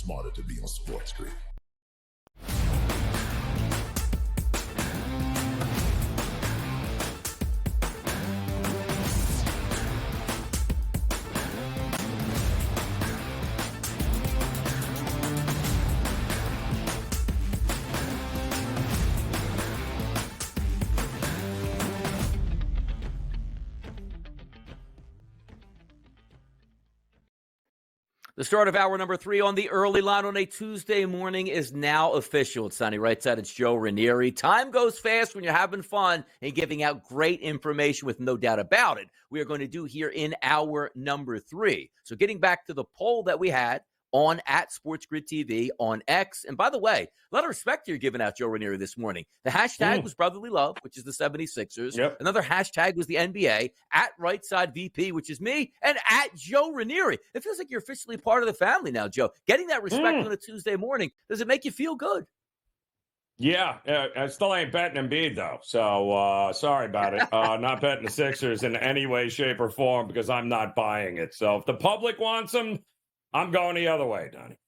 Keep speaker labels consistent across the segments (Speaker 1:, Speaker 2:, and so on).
Speaker 1: smarter to be on SportsGrid.
Speaker 2: The start of hour number 3 on the early line on a Tuesday morning is now official. It's Sonny right side. It's Joe Ranieri. Time goes fast when you're having fun and giving out great information with no doubt about it. We are going to do here in hour number 3. So getting back to the poll that we had on at SportsGrid TV on X. And by the way, a lot of respect you're giving out, Joe Ranieri, this morning. The hashtag was brotherly love, which is the 76ers.
Speaker 3: Yep.
Speaker 2: Another hashtag was the NBA, at right side VP, which is me, and at Joe Ranieri. It feels like you're officially part of the family now, Joe. Getting that respect on a Tuesday morning, does it make you feel good?
Speaker 3: Yeah, I still ain't betting Embiid, though. So sorry about it. Not betting the Sixers in any way, shape, or form because I'm not buying it. So if the public wants them, I'm going the other way, Donnie.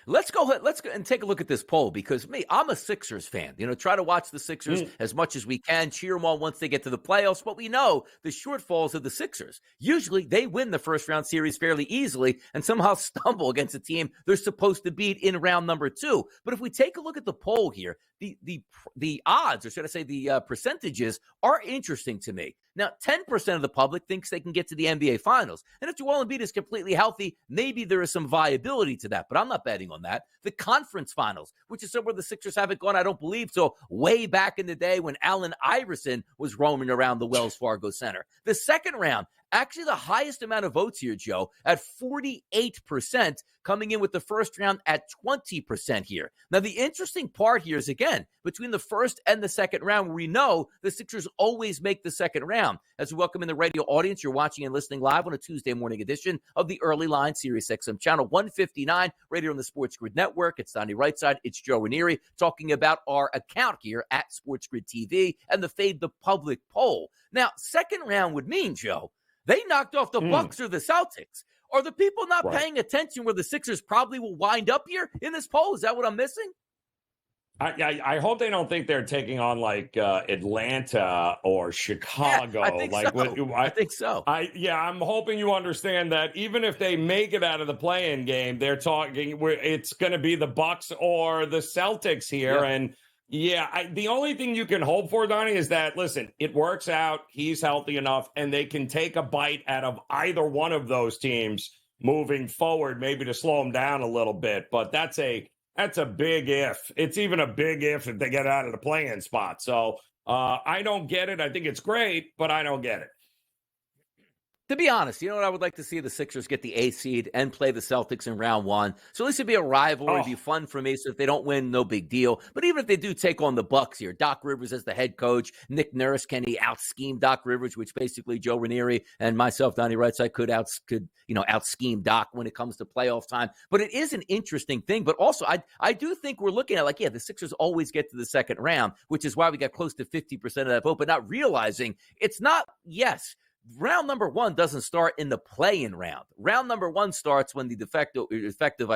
Speaker 2: Let's go and take a look at this poll because I'm a Sixers fan. Try to watch the Sixers as much as we can, cheer them on once they get to the playoffs. But we know the shortfalls of the Sixers. Usually they win the first round series fairly easily and somehow stumble against a team they're supposed to beat in round number 2. But if we take a look at the poll here, the odds, or should I say the percentages, are interesting to me. Now, 10% of the public thinks they can get to the NBA Finals. And if Joel Embiid is completely healthy, maybe there is some viability to that. But I'm not betting on that. The Conference Finals, which is somewhere the Sixers haven't gone, I don't believe so, way back in the day when Allen Iverson was roaming around the Wells Fargo Center. The second round, actually the highest amount of votes here, Joe, at 48%, coming in with the first round at 20% here. Now, the interesting part here is, again, between the first and the second round, where we know the Sixers always make the second round. As we welcome in the radio audience, you're watching and listening live on a Tuesday morning edition of the Early Line, Sirius XM Channel 159, radio on the SportsGrid Network. It's Donnie Rightside. It's Joe Ranieri talking about our account here at SportsGrid TV and the Fade the Public poll. Now, second round would mean, Joe, they knocked off the Bucks or the Celtics. Are the people not paying attention where the Sixers probably will wind up here in this poll? Is that what I'm missing?
Speaker 3: I hope they don't think they're taking on like Atlanta or Chicago.
Speaker 2: Yeah, I think so. I think so.
Speaker 3: I'm hoping you understand that even if they make it out of the play-in game, they're talking. It's going to be the Bucks or the Celtics here, and the only thing you can hope for, Donnie, is that, listen, it works out. He's healthy enough, and they can take a bite out of either one of those teams moving forward, maybe to slow them down a little bit. But that's a big if. It's even a big if they get out of the play-in spot. So I don't get it. I think it's great, but I don't get it.
Speaker 2: To be honest, you know what I would like to see? The Sixers get the A seed and play the Celtics in round 1. So at least it'd be a rivalry. It'd be fun for me. So if they don't win, no big deal. But even if they do take on the Bucks here, Doc Rivers as the head coach, Nick Nurse, can he out-scheme Doc Rivers, which basically Joe Ranieri and myself, Donnie Rightside, could out-scheme Doc when it comes to playoff time. But it is an interesting thing. But also, I do think we're looking at the Sixers always get to the second round, which is why we got close to 50% of that vote, but not realizing it's not, round number 1 doesn't start in the play-in round. Round number 1 starts when the effective,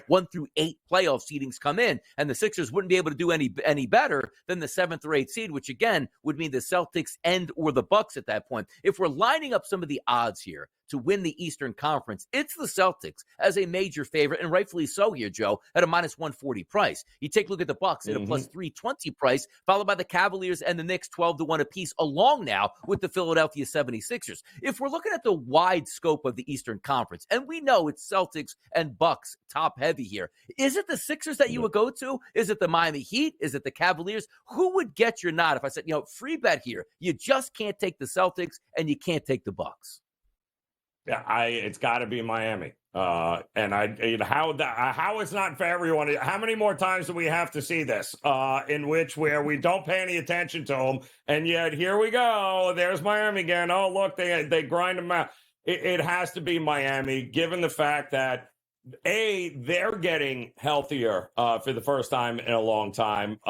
Speaker 2: 1 through 8 playoff seedings come in, and the Sixers wouldn't be able to do any better than the 7th or 8th seed, which again would mean the Celtics or the Bucks at that point. If we're lining up some of the odds here to win the Eastern Conference, it's the Celtics as a major favorite, and rightfully so here, Joe, at a minus 140 price. You take a look at the Bucks at a plus 320 price, followed by the Cavaliers and the Knicks 12-1 apiece, along now with the Philadelphia 76ers. If we're looking at the wide scope of the Eastern Conference, and we know it's Celtics and Bucks top heavy here, is it the Sixers that you would go to? Is it the Miami Heat? Is it the Cavaliers? Who would get your nod if I said, free bet here? You just can't take the Celtics and you can't take the Bucks.
Speaker 3: Yeah, it's got to be Miami. How it's not for everyone. How many more times do we have to see this where we don't pay any attention to them, and yet here we go. There's Miami again. Oh, look, they grind them out. It has to be Miami, given the fact that they're getting healthier for the first time in a long time.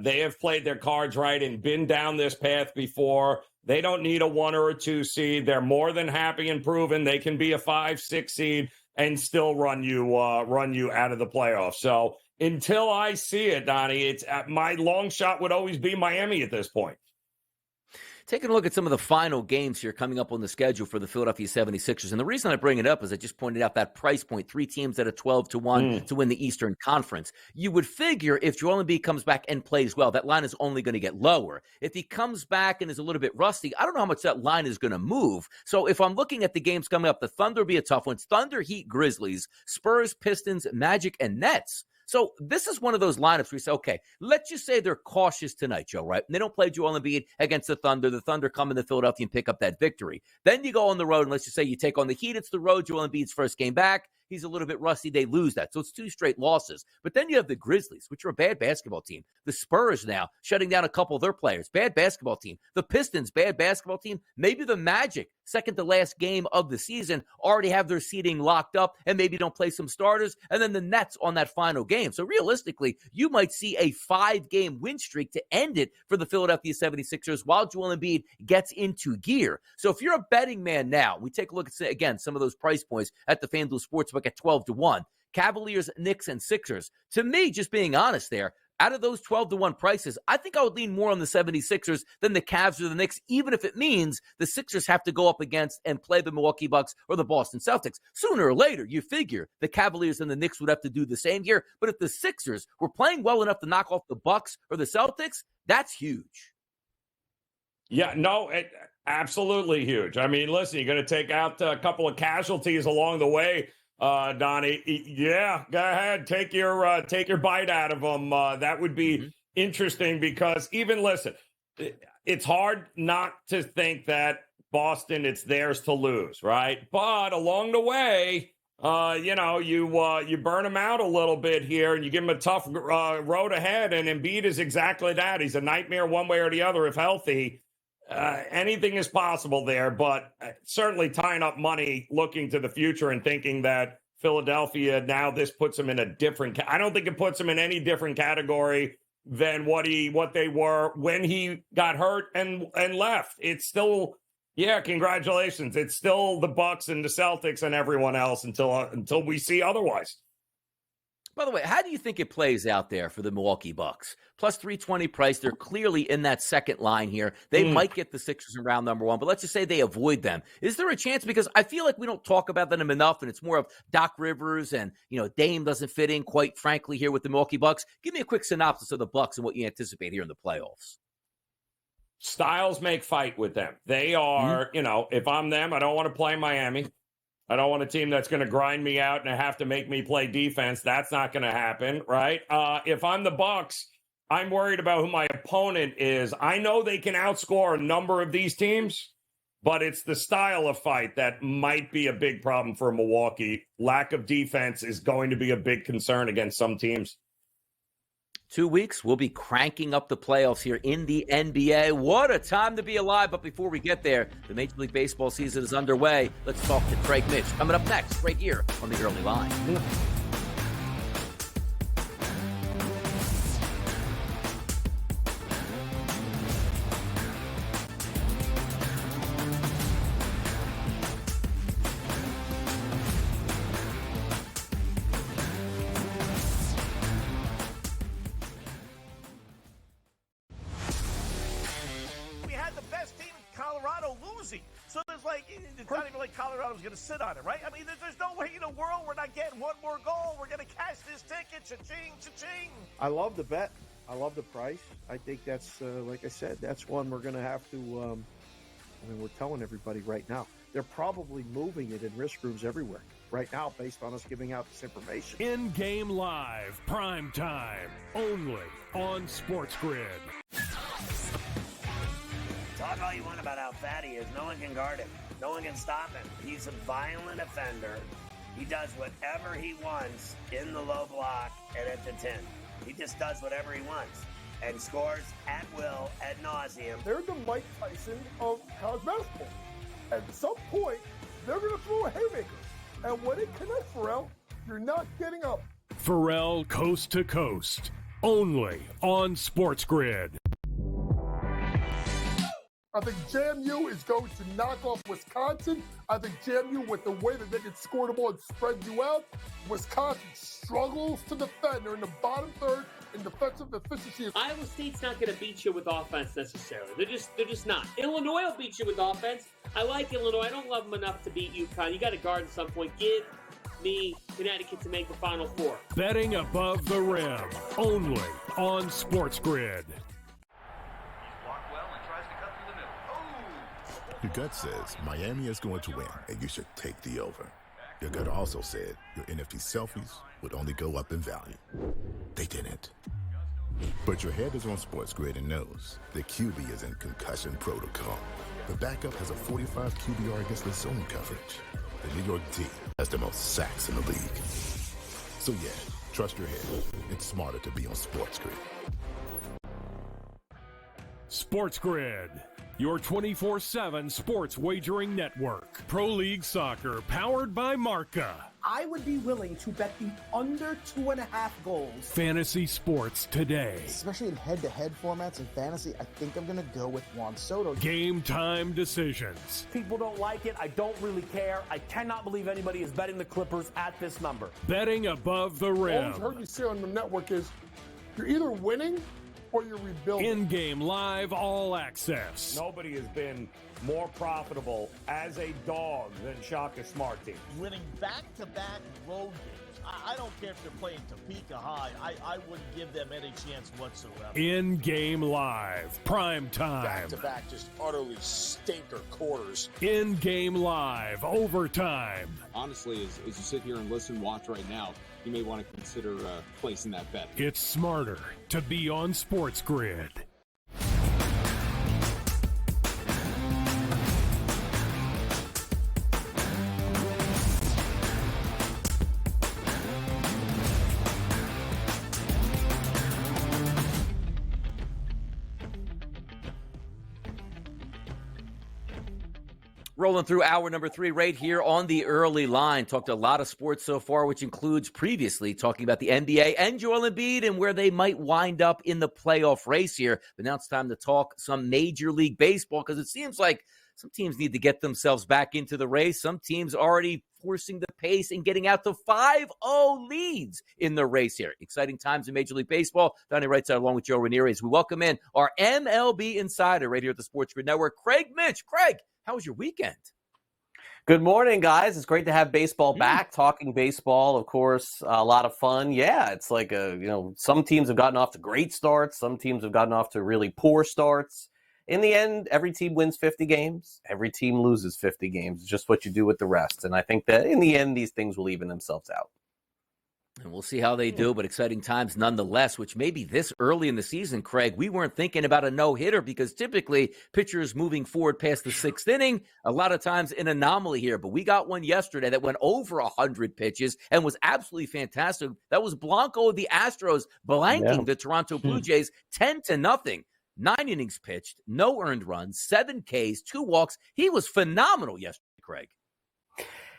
Speaker 3: They have played their cards right and been down this path before. They don't need a 1 or a 2 seed. They're more than happy and proven they can be a 5, 6 seed. and still run you out of the playoffs. So until I see it, Donnie, it's my long shot would always be Miami at this point.
Speaker 2: Taking a look at some of the final games here coming up on the schedule for the Philadelphia 76ers. And the reason I bring it up is I just pointed out that price point, 3 teams at a 12-1 to win the Eastern Conference. You would figure if Joel Embiid comes back and plays well, that line is only going to get lower. If he comes back and is a little bit rusty, I don't know how much that line is going to move. So if I'm looking at the games coming up, the Thunder will be a tough one. It's Thunder, Heat, Grizzlies, Spurs, Pistons, Magic, and Nets. So this is one of those lineups where you say, okay, let's just say they're cautious tonight, Joe, right? And they don't play Joel Embiid against the Thunder. The Thunder come into Philadelphia and pick up that victory. Then you go on the road, and let's just say you take on the Heat. It's the road. Joel Embiid's first game back. He's a little bit rusty. They lose that. So it's 2 straight losses. But then you have the Grizzlies, which are a bad basketball team. The Spurs now shutting down a couple of their players. Bad basketball team. The Pistons, bad basketball team. Maybe the Magic, second to last game of the season, already have their seeding locked up and maybe don't play some starters. And then the Nets on that final game. So realistically, you might see a 5-game win streak to end it for the Philadelphia 76ers while Joel Embiid gets into gear. So if you're a betting man now, we take a look at, again, some of those price points at the FanDuel Sportsbook at 12-1. Cavaliers, Knicks, and Sixers. To me, just being honest there, out of those 12-1 prices, I think I would lean more on the 76ers than the Cavs or the Knicks, even if it means the Sixers have to go up against and play the Milwaukee Bucks or the Boston Celtics. Sooner or later, you figure the Cavaliers and the Knicks would have to do the same here. But if the Sixers were playing well enough to knock off the Bucks or the Celtics, that's huge.
Speaker 3: Yeah, no, absolutely huge. I mean, listen, you're going to take out a couple of casualties along the way. Donnie, yeah, go ahead, take your bite out of them. That would be interesting because listen, it's hard not to think that Boston, it's theirs to lose, right? But along the way, you burn them out a little bit here, and you give them a tough road ahead. And Embiid is exactly that. He's a nightmare one way or the other if healthy. Anything is possible there, but certainly tying up money, looking to the future and thinking that Philadelphia, now this puts them in a different, I don't think it puts them in any different category than what they were when he got hurt and left. It's still, congratulations. It's still the Bucks and the Celtics and everyone else until we see otherwise.
Speaker 2: By the way, how do you think it plays out there for the Milwaukee Bucks? Plus 320 price. They're clearly in that second line here. They might get the Sixers in round number 1, but let's just say they avoid them. Is there a chance? Because I feel like we don't talk about them enough, and it's more of Doc Rivers and, Dame doesn't fit in, quite frankly, here with the Milwaukee Bucks. Give me a quick synopsis of the Bucks and what you anticipate here in the playoffs.
Speaker 3: Styles make fight with them. They are, if I'm them, I don't want to play Miami. I don't want a team that's going to grind me out and have to make me play defense. That's not going to happen, right? If I'm the Bucks, I'm worried about who my opponent is. I know they can outscore a number of these teams, but it's the style of fight that might be a big problem for Milwaukee. Lack of defense is going to be a big concern against some teams.
Speaker 2: 2 weeks, we'll be cranking up the playoffs here in the NBA. What a time to be alive. But before we get there, the Major League Baseball season is underway. Let's talk to Craig Mish. Coming up next, right here on the Early Line.
Speaker 1: It's not even like Colorado's going to sit on it, right? I mean, there's no way in the world we're not getting one more goal. We're going to cash this ticket. Cha-ching, cha-ching.
Speaker 4: I love the bet. I love the price. I think that's, like I said, that's one we're going to have to, we're telling everybody right now. They're probably moving it in risk rooms everywhere right now based on us giving out this information.
Speaker 5: In-game live, prime time, only on SportsGrid.
Speaker 6: Talk all you want about how fat he is. No one can guard him. No one can stop him. He's a violent offender. He does whatever he wants in the low block and at the 10. He just does whatever he wants and scores at will, ad nauseum.
Speaker 7: They're the Mike Tyson of college basketball. At some point, they're going to throw a haymaker. And when it connects, Pharrell, you're not getting up.
Speaker 5: Pharrell Coast to Coast, only on SportsGrid.
Speaker 7: I think JMU is going to knock off Wisconsin. I think JMU, with the way that they can score the ball and spread you out, Wisconsin struggles to defend. They're in the bottom third in defensive efficiency.
Speaker 8: Iowa State's not going to beat you with offense necessarily. They're just not. Illinois will beat you with offense. I like Illinois. I don't love them enough to beat UConn. You got to guard at some point. Give me Connecticut to make the Final Four.
Speaker 5: Betting above the rim, only on SportsGrid.
Speaker 9: Your gut says Miami is going to win, and you should take the over. Your gut also said your NFT selfies would only go up in value. They didn't. But your head is on SportsGrid and knows the QB is in concussion protocol. The backup has a 45 QBR against the zone coverage. The New York D has the most sacks in the league. So yeah, trust your head. It's smarter to be on SportsGrid.
Speaker 5: SportsGrid, your 24/7 sports wagering network. Pro League Soccer, powered by Marca.
Speaker 10: I would be willing to bet the under 2.5 goals.
Speaker 5: Fantasy sports today.
Speaker 11: Especially in head-to-head formats in fantasy, I think I'm going to go with Juan Soto.
Speaker 5: Game time decisions.
Speaker 10: People don't like it. I don't really care. I cannot believe anybody is betting the Clippers at this number.
Speaker 5: Betting above the
Speaker 7: All
Speaker 5: rim.
Speaker 7: I've heard you say on the network is you're either winning or you're rebuilding.
Speaker 5: In-game live all access.
Speaker 3: Nobody has been more profitable as a dog than Shaka Smart team.
Speaker 1: Winning back-to-back road games. I don't care if they're playing Topeka High. I wouldn't give them any chance whatsoever.
Speaker 5: In-game live, prime time.
Speaker 12: Back-to-back, just utterly stinker quarters.
Speaker 5: In-game live, overtime.
Speaker 13: Honestly, as you sit here and listen, watch right now, you may want to consider placing that bet.
Speaker 5: It's smarter to be on SportsGrid.
Speaker 2: Rolling through hour number 3 right here on the early line. Talked a lot of sports so far, which includes previously talking about the NBA and Joel Embiid and where they might wind up in the playoff race here. But now it's time to talk some Major League Baseball because it seems like some teams need to get themselves back into the race. Some teams already forcing the pace and getting out to 5-0 leads in the race here. Exciting times in Major League Baseball. Donnie right side along with Joe Ramirez. We welcome in our MLB insider right here at the SportsGrid Network, Craig Mish. Craig, how was your weekend?
Speaker 14: Good morning, guys. It's great to have baseball back. Talking baseball, of course, a lot of fun. Yeah, it's like some teams have gotten off to great starts. Some teams have gotten off to really poor starts. In the end, every team wins 50 games. Every team loses 50 games. It's just what you do with the rest. And I think that in the end, these things will even themselves out.
Speaker 2: And we'll see how they do, but exciting times nonetheless, which maybe this early in the season, Craig, we weren't thinking about a no-hitter because typically pitchers moving forward past the 6th inning, a lot of times an anomaly here. But we got one yesterday that went over 100 pitches and was absolutely fantastic. That was Blanco of the Astros blanking the Toronto Blue Jays 10-0. 9 innings pitched, no earned runs, 7 Ks, 2 walks. He was phenomenal yesterday, Craig.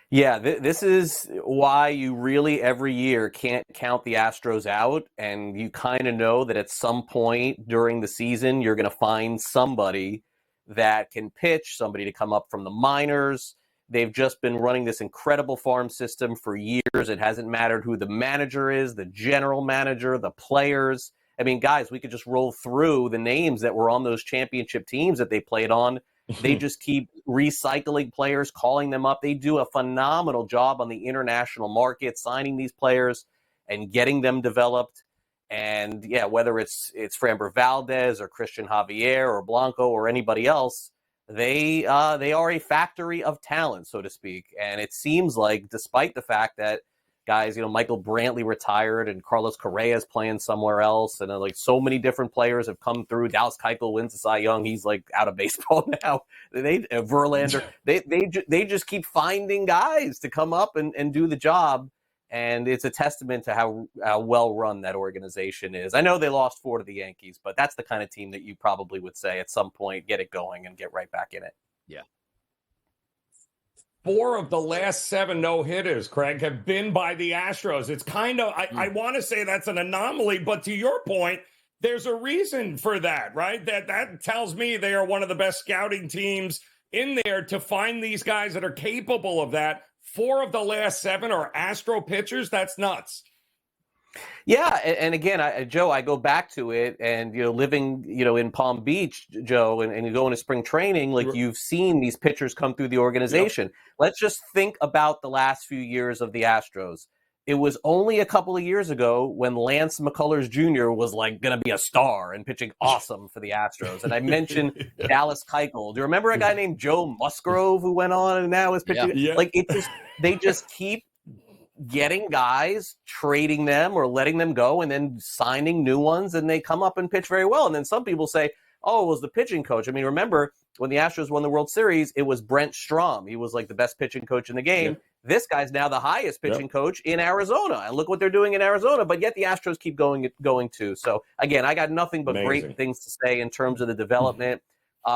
Speaker 14: Yeah, this is why you really every year can't count the Astros out, and you kind of know that at some point during the season you're going to find somebody that can pitch, somebody to come up from the minors. They've just been running this incredible farm system for years. It hasn't mattered who the manager is, the general manager, the players. I mean, guys, we could just roll through the names that were on those championship teams that they played on. They just keep recycling players, calling them up. They do a phenomenal job on the international market, signing these players and getting them developed. And yeah, whether it's Framber Valdez or Christian Javier or Blanco or anybody else, they are a factory of talent, so to speak. And it seems like, despite the fact that guys, Michael Brantley retired and Carlos Correa is playing somewhere else. And like so many different players have come through. Dallas Keuchel wins the Cy Young. He's like out of baseball now. Verlander, they just keep finding guys to come up and do the job. And it's a testament to how well run that organization is. I know they lost 4 to the Yankees, but that's the kind of team that you probably would say at some point, get it going and get right back in it.
Speaker 2: Yeah.
Speaker 3: 4 of the last 7 no-hitters, Craig, have been by the Astros. It's kind of, I want to say that's an anomaly, but to your point, there's a reason for that, right? That tells me they are one of the best scouting teams in there to find these guys that are capable of that. 4 of the last 7 are Astro pitchers. That's nuts.
Speaker 14: Yeah, and again, Joe, I go back to it, and living, in Palm Beach, Joe, and you go into spring training, like you've seen these pitchers come through the organization. Yep. Let's just think about the last few years of the Astros. It was only a couple of years ago when Lance McCullers Jr. was like going to be a star and pitching awesome for the Astros. And I mentioned Dallas Keuchel. Do you remember a guy named Joe Musgrove who went on and now is pitching? Yeah. Like they just keep getting guys, trading them or letting them go, and then signing new ones, and they come up and pitch very well. And then some people say, oh, it was the pitching coach. I mean, remember when the Astros won the World Series, it was Brent Strom. He was like the best pitching coach in the game. Yep. This guy's now the highest pitching coach in Arizona. And look what they're doing in Arizona, but yet the Astros keep going too. So again, I got nothing but great things to say in terms of the development.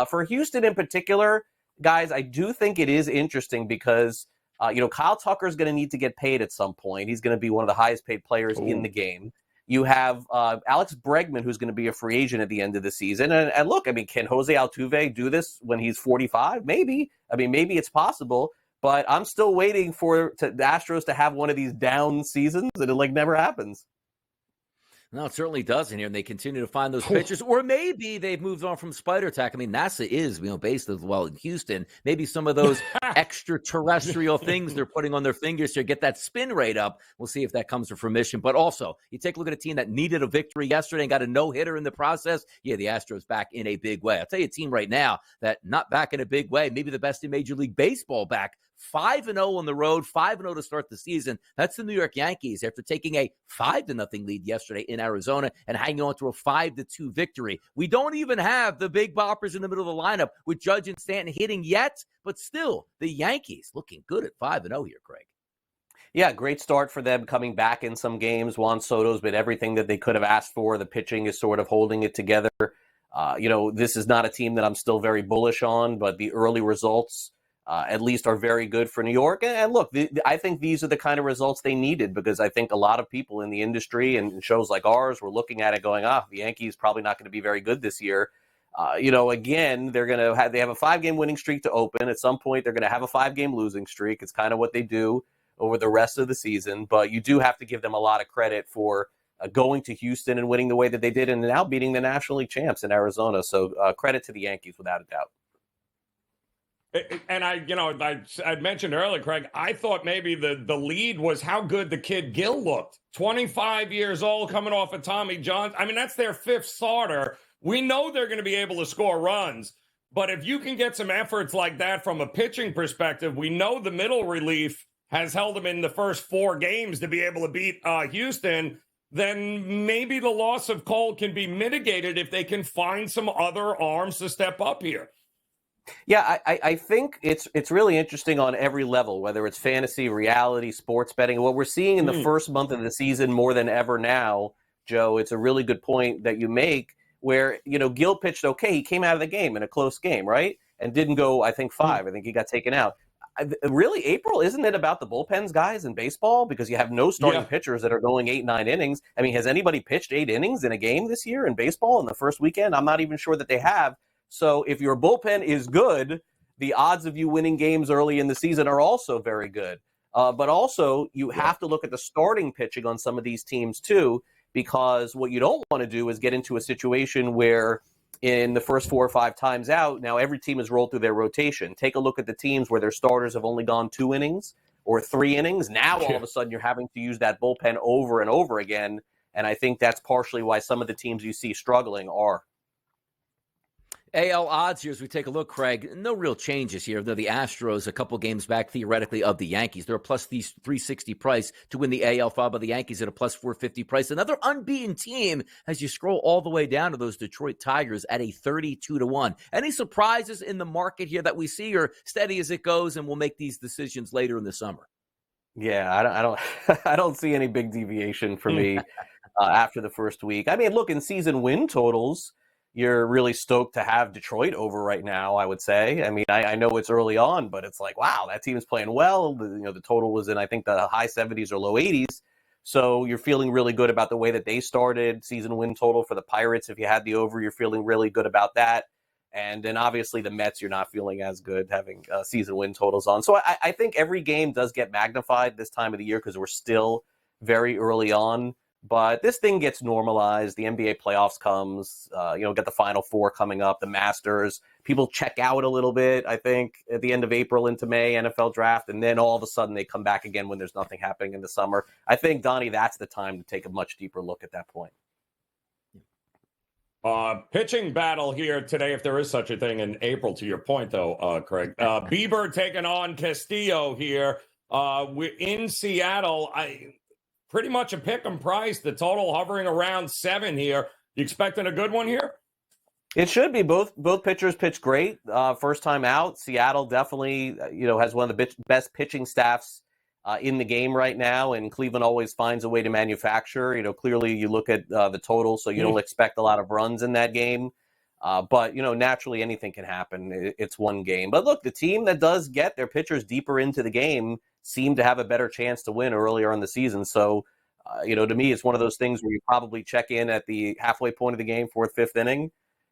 Speaker 14: For Houston in particular, guys, I do think it is interesting because Kyle Tucker's going to need to get paid at some point. He's going to be one of the highest paid players in the game. You have Alex Bregman, who's going to be a free agent at the end of the season. And look, I mean, can Jose Altuve do this when he's 45? Maybe. I mean, maybe it's possible. But I'm still waiting for the Astros to have one of these down seasons, and it never happens.
Speaker 2: No, it certainly doesn't here, and they continue to find those pitchers. Or maybe they've moved on from spider tack. I mean, NASA is, based as well in Houston. Maybe some of those extraterrestrial things they're putting on their fingers to get that spin rate up. We'll see if that comes to fruition. But also, you take a look at a team that needed a victory yesterday and got a no-hitter in the process. Yeah, the Astros back in a big way. I'll tell you a team right now that not back in a big way, maybe the best in Major League Baseball back. 5-0 on the road, 5-0 to start the season. That's the New York Yankees after taking a 5-0 lead yesterday in Arizona and hanging on to a 5-2 victory. We don't even have the big boppers in the middle of the lineup with Judge and Stanton hitting yet, but still, the Yankees looking good at 5-0 here, Craig.
Speaker 14: Yeah, great start for them coming back in some games. Juan Soto's been everything that they could have asked for. The pitching is sort of holding it together. This is not a team that I'm still very bullish on, but the early results at least are very good for New York. And look, I think these are the kind of results they needed because I think a lot of people in the industry and shows like ours were looking at it going, the Yankees probably not going to be very good this year. Again, they have a 5-game winning streak to open. At some point, they're going to have a 5-game losing streak. It's kind of what they do over the rest of the season. But you do have to give them a lot of credit for going to Houston and winning the way that they did and now beating the National League champs in Arizona. So credit to the Yankees without a doubt.
Speaker 3: And I mentioned earlier, Craig, I thought maybe the lead was how good the kid Gill looked. 25 years old, coming off of Tommy John. I mean, that's their 5th starter. We know they're going to be able to score runs. But if you can get some efforts like that from a pitching perspective, we know the middle relief has held them in the first 4 games to be able to beat Houston. Then maybe the loss of Cole can be mitigated if they can find some other arms to step up here.
Speaker 14: Yeah, I think it's really interesting on every level, whether it's fantasy, reality, sports betting. What we're seeing in the first month of the season more than ever now, Joe, it's a really good point that you make where, Gill pitched okay. He came out of the game in a close game, right? And didn't go, I think, 5. I think he got taken out. Really, April, isn't it about the bullpens, guys, in baseball? Because you have no starting pitchers that are going 8-9 innings. I mean, has anybody pitched 8 innings in a game this year in baseball in the first weekend? I'm not even sure that they have. So if your bullpen is good, the odds of you winning games early in the season are also very good. But also, you have to look at the starting pitching on some of these teams, too, because what you don't want to do is get into a situation where in the first 4 or 5 times out, now every team has rolled through their rotation. Take a look at the teams where their starters have only gone 2 innings or 3 innings. Now, all of a sudden, you're having to use that bullpen over and over again. And I think that's partially why some of the teams you see struggling are.
Speaker 2: AL odds here as we take a look, Craig. No real changes here. Though the Astros, a couple games back, theoretically, of the Yankees. They're a plus 360 price to win the AL, followed by the Yankees at a plus 450 price. Another unbeaten team as you scroll all the way down to those Detroit Tigers at a 32-1. Any surprises in the market here that we see, or steady as it goes, and we'll make these decisions later in the summer?
Speaker 14: Yeah, I don't see any big deviation for me after the first week. I mean, look, in season win totals, you're really stoked to have Detroit over right now, I would say. I mean, I know it's early on, but it's like, wow, that team is playing well. The total was in, I think, the high 70s or low 80s. So you're feeling really good about the way that they started. Season win total for the Pirates, if you had the over, you're feeling really good about that. And then obviously the Mets, you're not feeling as good having season win totals on. So I think every game does get magnified this time of the year because we're still very early on. But this thing gets normalized. The NBA playoffs comes. Get the Final Four coming up, the Masters. People check out a little bit, I think, at the end of April into May, NFL draft. And then all of a sudden they come back again when there's nothing happening in the summer. I think, Donnie, that's the time to take a much deeper look at that point.
Speaker 3: Pitching battle here today, if there is such a thing in April, to your point, though, Craig. Bieber taking on Castillo here. We're in Seattle. Pretty much a pick 'em price. The total hovering around 7 here. You expecting a good one here?
Speaker 14: It should be. Both pitchers pitch great. First time out. Seattle definitely, has one of the best pitching staffs in the game right now, and Cleveland always finds a way to manufacture. Clearly you look at the total, so you don't expect a lot of runs in that game. But, naturally anything can happen. It's one game. But look, the team that does get their pitchers deeper into the game seem to have a better chance to win earlier in the season. So, to me, it's one of those things where you probably check in at the halfway point of the game, 4th, 5th inning,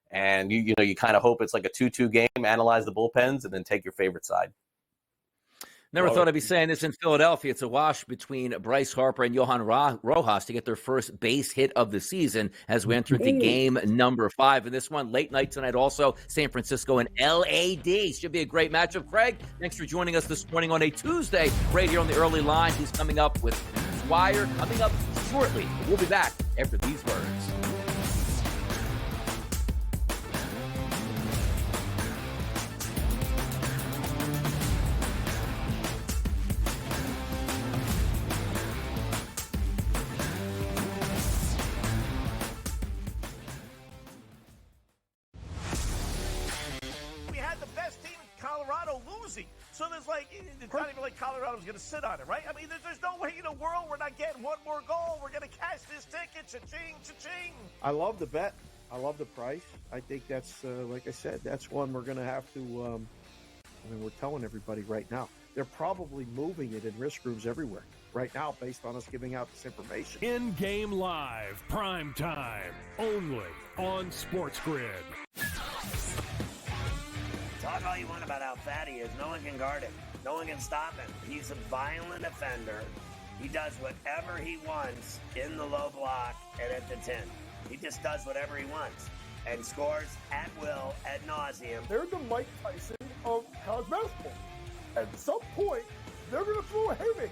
Speaker 14: and you kind of hope it's like a 2-2 game, analyze the bullpens, and then take your favorite side.
Speaker 2: Never thought I'd be saying this in Philadelphia. It's a wash between Bryce Harper and Johan Rojas to get their first base hit of the season as we enter into game number 5. And this one, late night tonight also, San Francisco and LAD. Should be a great matchup. Craig, thanks for joining us this morning on a Tuesday right here on the early line. He's coming up with Squire coming up shortly. We'll be back after these words.
Speaker 1: So there's it's not even like Colorado's going to sit on it, right? I mean, there's no way in the world we're not getting one more goal. We're going to cash this ticket. Cha-ching, cha-ching.
Speaker 4: I love the bet. I love the price. I think that's, like I said, that's one we're going to have to, we're telling everybody right now. They're probably moving it in risk rooms everywhere right now based on us giving out this information.
Speaker 5: In-game live, prime time, only on SportsGrid.
Speaker 6: Talk all you want about how fat he is. No one can guard him. No one can stop him. He's a violent offender. He does whatever he wants in the low block and at the 10. He just does whatever he wants and scores at will, ad nauseum.
Speaker 7: They're the Mike Tyson of college basketball. At some point, they're going to throw a haymaker.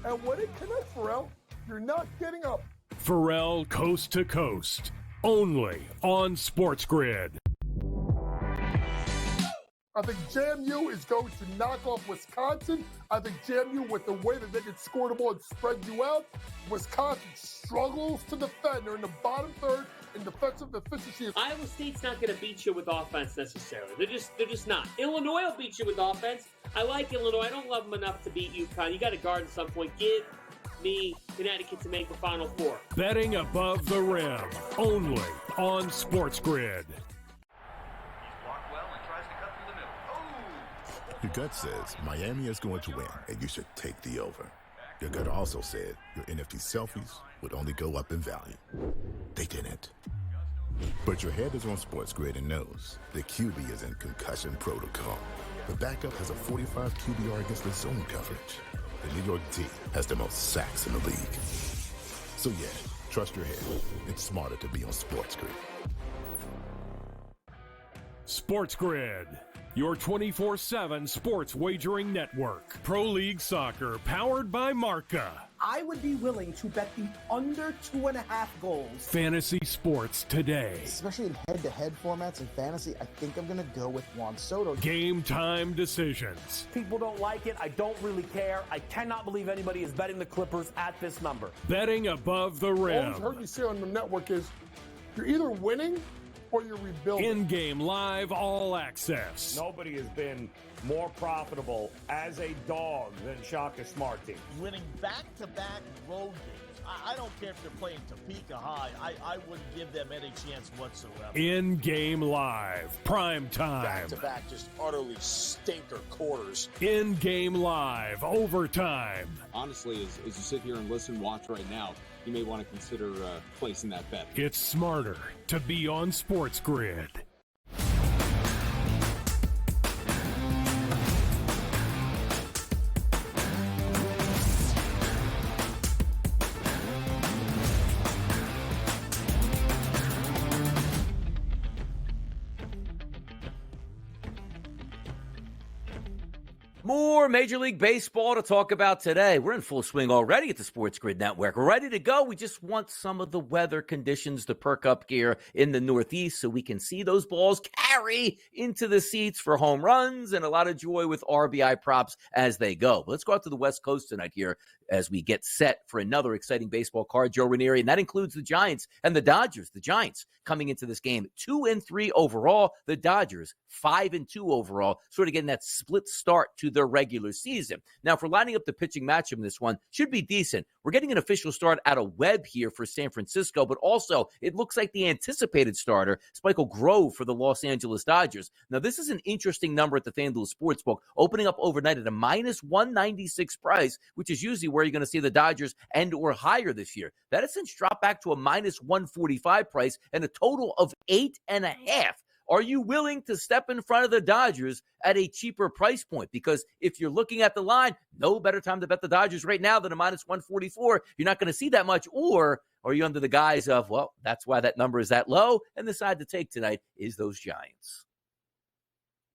Speaker 7: And when it connects, Pharrell, you're not getting up.
Speaker 5: Pharrell Coast to Coast, only on SportsGrid.
Speaker 7: I think JMU is going to knock off Wisconsin. I think JMU, with the way that they can score the ball and spread you out, Wisconsin struggles to defend. They're in the bottom third in defensive efficiency.
Speaker 8: Iowa State's not going to beat you with offense necessarily. They're just not. Illinois will beat you with offense. I like Illinois. I don't love them enough to beat UConn. You got to guard at some point. Give me Connecticut to make the Final Four.
Speaker 5: Betting above the rim, only on SportsGrid.
Speaker 9: Your gut says Miami is going to win, and you should take the over. Your gut also said your NFT selfies would only go up in value. They didn't. But your head is on SportsGrid and knows the QB is in concussion protocol. The backup has a 45 QBR against the zone coverage. The New York D has the most sacks in the league. So yeah, trust your head. It's smarter to be on SportsGrid.
Speaker 5: SportsGrid, your 24/7 sports wagering network. Pro League Soccer, powered by Marca.
Speaker 10: I would be willing to bet the under 2.5 goals.
Speaker 5: Fantasy sports today.
Speaker 11: Especially in head-to-head formats in fantasy, I think I'm going to go with Juan Soto.
Speaker 5: Game time decisions.
Speaker 10: People don't like it. I don't really care. I cannot believe anybody is betting the Clippers at this number.
Speaker 5: Betting above the
Speaker 7: All
Speaker 5: rim.
Speaker 7: I've heard you say on the network is you're either winning or you're rebuilding.
Speaker 5: In-game live, all access.
Speaker 3: Nobody has been more profitable as a dog than Shaka Smart Team.
Speaker 15: Winning back-to-back road games
Speaker 1: I don't care if they're playing Topeka High. I wouldn't give them any chance whatsoever.
Speaker 5: In-game live, prime time.
Speaker 12: Back-to-back, just utterly stinker quarters.
Speaker 5: In-game live, overtime.
Speaker 13: Honestly, as you sit here and listen, watch right now, you may want to consider placing that bet.
Speaker 5: It's smarter to be on SportsGrid.
Speaker 2: More Major League Baseball to talk about today. We're in full swing already at the SportsGrid Network. We're ready to go. We just want some of the weather conditions to perk up here in the Northeast so we can see those balls carry into the seats for home runs and a lot of joy with RBI props as they go. But let's go out to the West Coast tonight here as we get set for another exciting baseball card, Joe Ranieri, and that includes the Giants and the Dodgers. The Giants coming into this game 2-3 overall. The Dodgers 5-2 overall, sort of getting that split start to their regular season. Now, if we're lining up the pitching matchup in this one, should be decent. We're getting an official start out of Webb here for San Francisco, but also it looks like the anticipated starter, Michael Grove for the Los Angeles Dodgers. Now, this is an interesting number at the FanDuel Sportsbook, opening up overnight at a minus 196 price, which is usually where you're going to see the Dodgers and or higher this year. That has since dropped back to a minus 145 price and a total of 8.5. Are you willing to step in front of the Dodgers at a cheaper price point? Because if you're looking at the line, no better time to bet the Dodgers right now than a minus 144. You're not going to see that much. Or are you under the guise of, well, that's why that number is that low, and the side to take tonight is those Giants?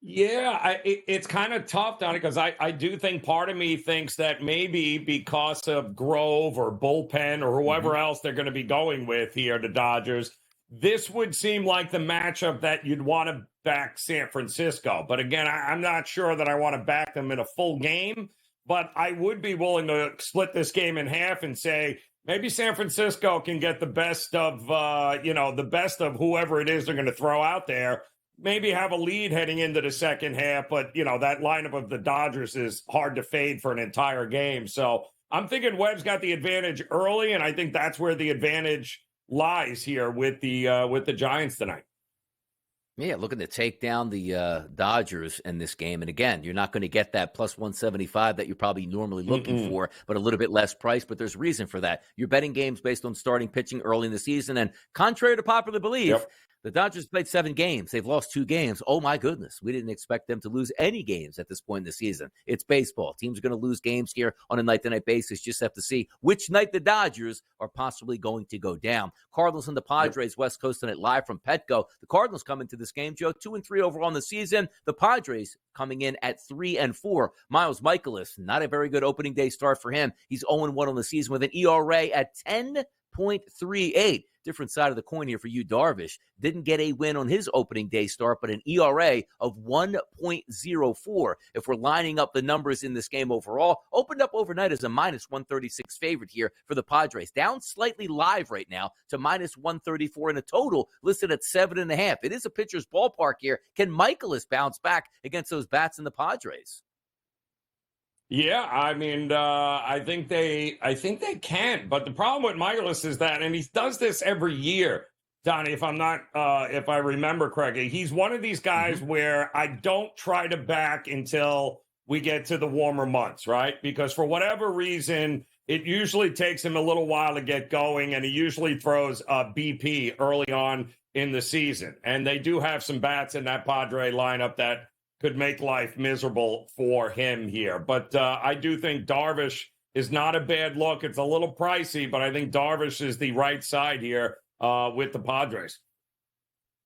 Speaker 3: Yeah, it's kind of tough, Donnie, because I do think part of me thinks that maybe because of Grove or bullpen or whoever else they're going to be going with here, the Dodgers, this would seem like the matchup that you'd want to back San Francisco. But again, I'm not sure that I want to back them in a full game, but I would be willing to split this game in half and say maybe San Francisco can get the best of, the best of whoever it is they're going to throw out there. Maybe have a lead heading into the second half, but, that lineup of the Dodgers is hard to fade for an entire game. So I'm thinking Webb's got the advantage early, and I think that's where the advantage lies here with the Giants tonight.
Speaker 2: Yeah, looking to take down the Dodgers in this game. And again, you're not going to get that plus 175 that you're probably normally looking for, but a little bit less price. But there's reason for that. You're betting games based on starting pitching early in the season. And contrary to popular belief, the Dodgers played 7 games. They've lost 2 games. Oh, my goodness. We didn't expect them to lose any games at this point in the season. It's baseball. Teams are going to lose games here on a night-to-night basis. Just have to see which night the Dodgers are possibly going to go down. Cardinals and the Padres, West Coast tonight, live from Petco. The Cardinals come into this game, Joe, 2-3 overall in the season. The Padres coming in at 3-4. Miles Mikolas, not a very good opening day start for him. He's 0-1 on the season with an ERA at 10.38. Different side of the coin here for you, Darvish. Didn't get a win on his opening day start, but an ERA of 1.04. If we're lining up the numbers in this game overall, opened up overnight as a minus 136 favorite here for the Padres. Down slightly live right now to minus 134 in a total listed at 7.5. It is a pitcher's ballpark here. Can Mikolas bounce back against those bats in the Padres?
Speaker 3: Yeah, I mean, I think they can. But the problem with Mikolas is that, and he does this every year, Donnie, if I remember correctly, he's one of these guys where I don't try to back until we get to the warmer months, right? Because for whatever reason, it usually takes him a little while to get going, and he usually throws BP early on in the season. And they do have some bats in that Padre lineup that could make life miserable for him here. But I do think Darvish is not a bad look. It's a little pricey, but I think Darvish is the right side here with the Padres.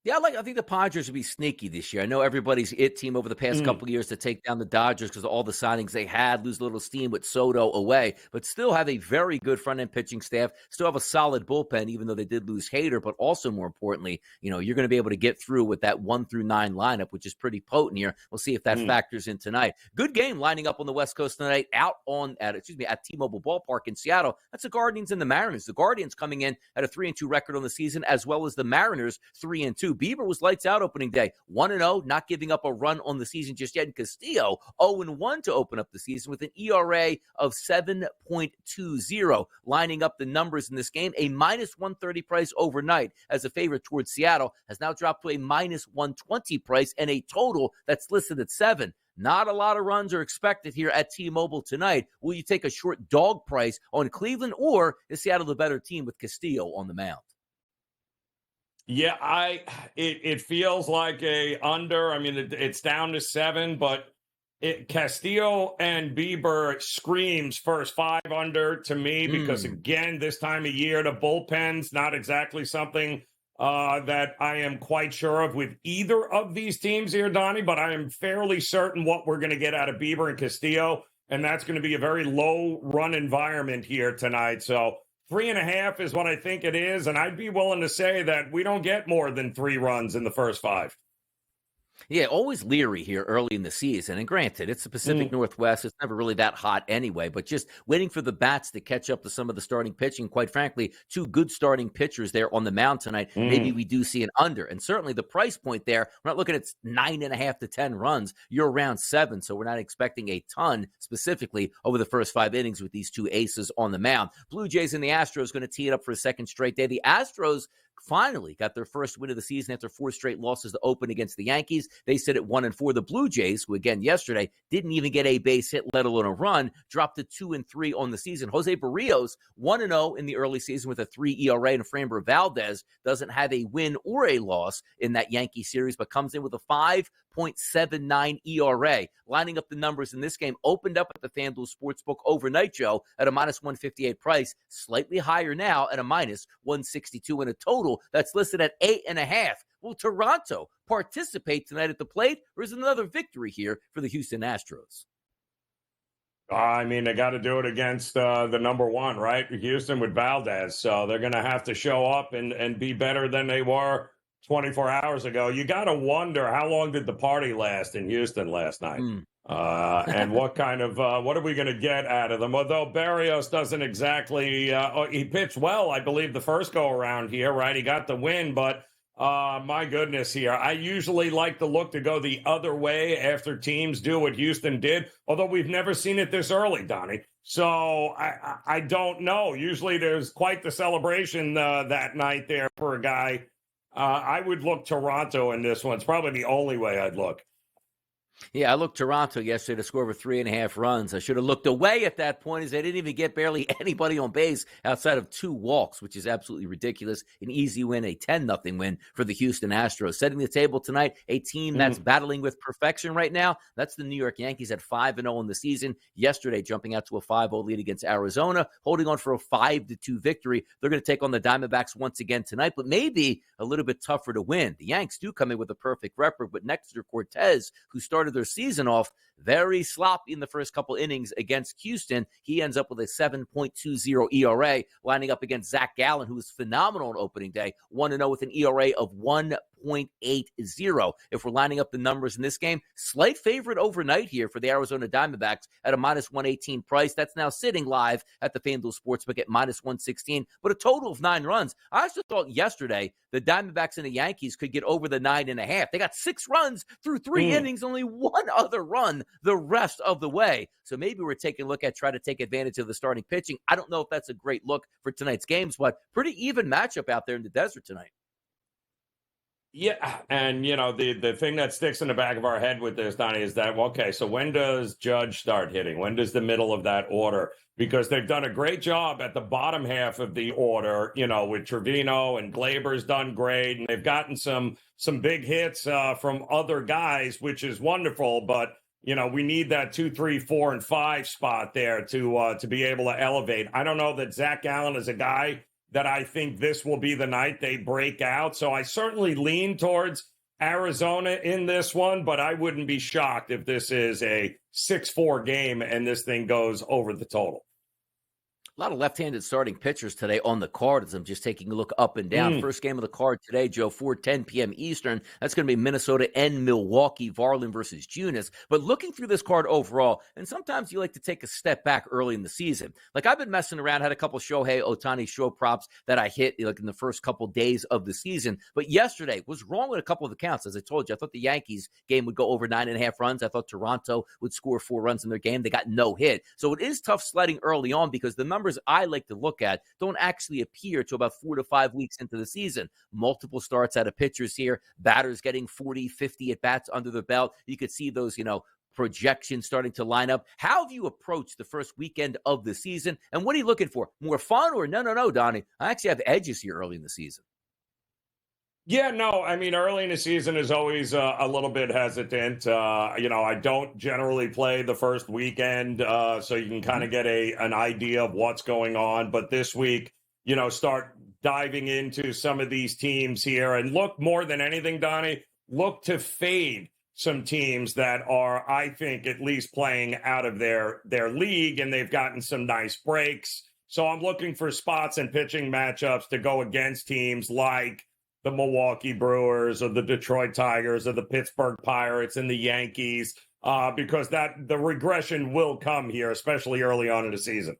Speaker 2: Yeah, I think the Padres will be sneaky this year. I know everybody's it team over the past couple of years to take down the Dodgers because of all the signings they had, lose a little steam with Soto away, but still have a very good front-end pitching staff, still have a solid bullpen, even though they did lose Hader, but also more importantly, you're going to be able to get through with that 1 through 9 lineup, which is pretty potent here. We'll see if that factors in tonight. Good game lining up on the West Coast tonight at T-Mobile Ballpark in Seattle. That's the Guardians and the Mariners. The Guardians coming in at a 3-2 record on the season, as well as the Mariners 3-2. 2. Bieber was lights out opening day. 1-0, not giving up a run on the season just yet. And Castillo, 0-1 to open up the season with an ERA of 7.20. Lining up the numbers in this game, a minus 130 price overnight as a favorite towards Seattle has now dropped to a minus 120 price and a total that's listed at 7. Not a lot of runs are expected here at T-Mobile tonight. Will you take a short dog price on Cleveland, or is Seattle the better team with Castillo on the mound?
Speaker 3: Yeah, it feels like a under. I mean, it's down to 7, but Castillo and Bieber screams first 5 under to me because, again, this time of year, the bullpen's not exactly something that I am quite sure of with either of these teams here, Donnie, but I am fairly certain what we're going to get out of Bieber and Castillo, and that's going to be a very low-run environment here tonight. So 3.5 is what I think it is, and I'd be willing to say that we don't get more than 3 runs in the first 5.
Speaker 2: Yeah, always leery here early in the season. And granted, it's the Pacific Northwest. It's never really that hot anyway, but just waiting for the bats to catch up to some of the starting pitching. Quite frankly, 2 good starting pitchers there on the mound tonight. Maybe we do see an under. And certainly the price point there, we're not looking at 9.5 to 10 runs. You're around 7, so we're not expecting a ton specifically over the first 5 innings with these 2 aces on the mound. Blue Jays and the Astros going to tee it up for a second straight day. The Astros finally got their first win of the season after 4 straight losses to open against the Yankees. They sit at 1-4. The Blue Jays, who again yesterday didn't even get a base hit, let alone a run, dropped to 2-3 on the season. Jose Barrios 1-0 in the early season with a 3 ERA, and Framber Valdez doesn't have a win or a loss in that Yankee series, but comes in with a 5.79 ERA. Lining up the numbers in this game, opened up at the FanDuel Sportsbook overnight, Joe, at a minus 158 price, slightly higher now at a minus 162, and a total that's listed at 8.5. Will Toronto participate tonight at the plate, or is it another victory here for the Houston Astros?
Speaker 3: I mean, they got to do it against the number 1, right? Houston with Valdez. So they're going to have to show up and be better than they were 24 hours ago. You got to wonder, how long did the party last in Houston last night? And what kind of, what are we going to get out of them? Although Barrios doesn't exactly, he pitched well, I believe, the first go around here, right? He got the win, but my goodness here. I usually like to look to go the other way after teams do what Houston did, although we've never seen it this early, Donnie. So I don't know. Usually there's quite the celebration that night there for a guy. I would look Toronto in this one. It's probably the only way I'd look.
Speaker 2: Yeah, I looked Toronto yesterday to score over 3.5 runs. I should have looked away at that point, as they didn't even get barely anybody on base outside of 2 walks, which is absolutely ridiculous. An easy win, a 10-0 win for the Houston Astros. Setting the table tonight, a team that's battling with perfection right now. That's the New York Yankees at 5-0 in the season. Yesterday, jumping out to a 5-0 lead against Arizona, holding on for a 5-2 victory. They're going to take on the Diamondbacks once again tonight, but maybe a little bit tougher to win. The Yanks do come in with a perfect record, but Nestor Cortez, who started their season off very sloppy in the first couple innings against Houston, he ends up with a 7.20 ERA, lining up against Zach Gallen, who was phenomenal on opening day, 1-0 with an ERA of 1.80. If we're lining up the numbers in this game, slight favorite overnight here for the Arizona Diamondbacks at a minus 118 price. That's now sitting live at the FanDuel Sportsbook at minus 116, but a total of 9 runs. I also thought yesterday the Diamondbacks and the Yankees could get over the 9.5. They got 6 runs through 3 innings, only 1 other run the rest of the way. So maybe we're taking a look at try to take advantage of the starting pitching. I don't know if that's a great look for tonight's games, but pretty even matchup out there in the desert tonight.
Speaker 3: Yeah, and, you know, the thing that sticks in the back of our head with this, Donnie, is that, okay, so when does Judge start hitting? When does the middle of that order? Because they've done a great job at the bottom half of the order, you know, with Trevino, and Glaber's done great, and they've gotten some big hits from other guys, which is wonderful, but, you know, we need that 2, 3, 4, and 5 spot there to be able to elevate. I don't know that Zach Gallen is a guy that I think this will be the night they break out. So I certainly lean towards Arizona in this one, but I wouldn't be shocked if this is a 6-4 game and this thing goes over the total.
Speaker 2: A lot of left-handed starting pitchers today on the card as I'm just taking a look up and down. First game of the card today, Joe, 4:10 p.m. Eastern. That's going to be Minnesota and Milwaukee, Varland versus Junis. But looking through this card overall, and sometimes you like to take a step back early in the season. Like I've been messing around, had a couple Shohei Ohtani show props that I hit like in the first couple days of the season. But yesterday was wrong with a couple of accounts. As I told you, I thought the Yankees game would go over 9.5 runs. I thought Toronto would score 4 runs in their game. They got no hit. So it is tough sledding early on because the numbers I like to look at don't actually appear to about 4 to 5 weeks into the season. Multiple starts out of pitchers here, batters getting 40, 50 at bats under the belt. You could see those, projections starting to line up. How have you approached the first weekend of the season? And what are you looking for? More fun or no, Donnie? I actually have edges here early in the season.
Speaker 3: Yeah, no, I mean, early in the season is always a little bit hesitant. I don't generally play the first weekend, so you can kind of get an idea of what's going on. But this week, start diving into some of these teams here and look more than anything, Donnie, look to fade some teams that are, I think, at least playing out of their league, and they've gotten some nice breaks. So I'm looking for spots and pitching matchups to go against teams like the Milwaukee Brewers or the Detroit Tigers or the Pittsburgh Pirates and the Yankees, because the regression will come here, especially early on in the season.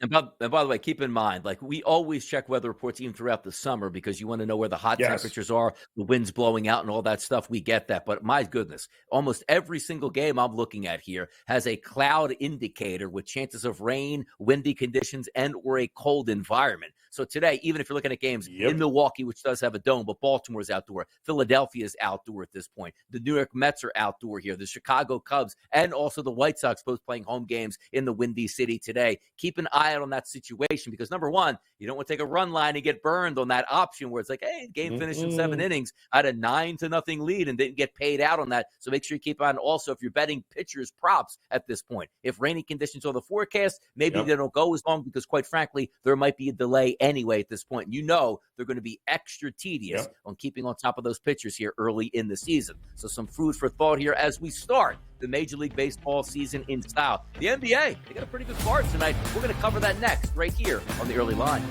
Speaker 2: And by the way, keep in mind, like we always check weather reports even throughout the summer because you want to know where the hot temperatures are, the wind's blowing out and all that stuff. We get that. But my goodness, almost every single game I'm looking at here has a cloud indicator with chances of rain, windy conditions, and or a cold environment. So today, even if you're looking at games in Milwaukee, which does have a dome, but Baltimore's outdoor, Philadelphia is outdoor at this point. The New York Mets are outdoor here. The Chicago Cubs and also the White Sox both playing home games in the Windy City today. Keep an eye out on that situation because, number one, you don't want to take a run line and get burned on that option where it's like, hey, game finished in 7 innings. I had a 9-0 lead and didn't get paid out on that. So make sure you keep on also if you're betting pitchers props at this point. If rainy conditions are the forecast, maybe they don't go as long because, quite frankly, there might be a delay anyway at this point. They're going to be extra tedious on keeping on top of those pitchers here early in the season. So some food for thought here as we start the Major League Baseball season in style. The NBA, they got a pretty good card tonight. We're going to cover that next right here on the Early Line.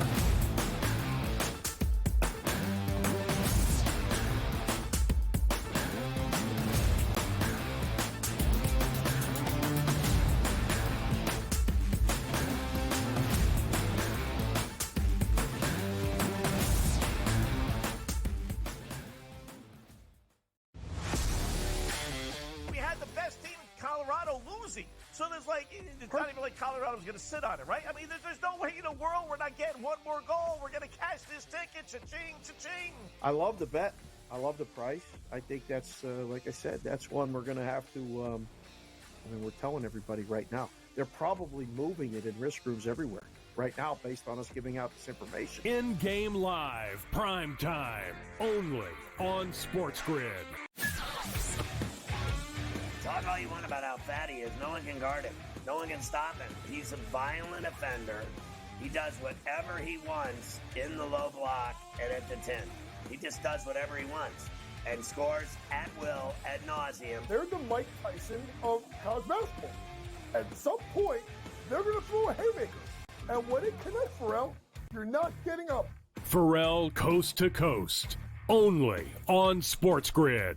Speaker 1: So it's not even like Colorado's going to sit on it, right? I mean, there's no way in the world we're not getting one more goal. We're going to cash this ticket. Cha-ching, cha-ching.
Speaker 4: I love the bet. I love the price. I think that's, like I said, that's one we're going to have to, we're telling everybody right now. They're probably moving it in risk rooms everywhere right now based on us giving out this information.
Speaker 5: In-game live, prime time, only on SportsGrid.
Speaker 6: Talk all you want about how fat he is. No one can guard him. No one can stop him. He's a violent offender. He does whatever he wants in the low block and at the 10. He just does whatever he wants and scores at will, ad nauseum.
Speaker 7: They're the Mike Tyson of college basketball. At some point, they're going to throw a haymaker. And when it connects, Pharrell, you're not getting up.
Speaker 5: Pharrell Coast to Coast, only on SportsGrid.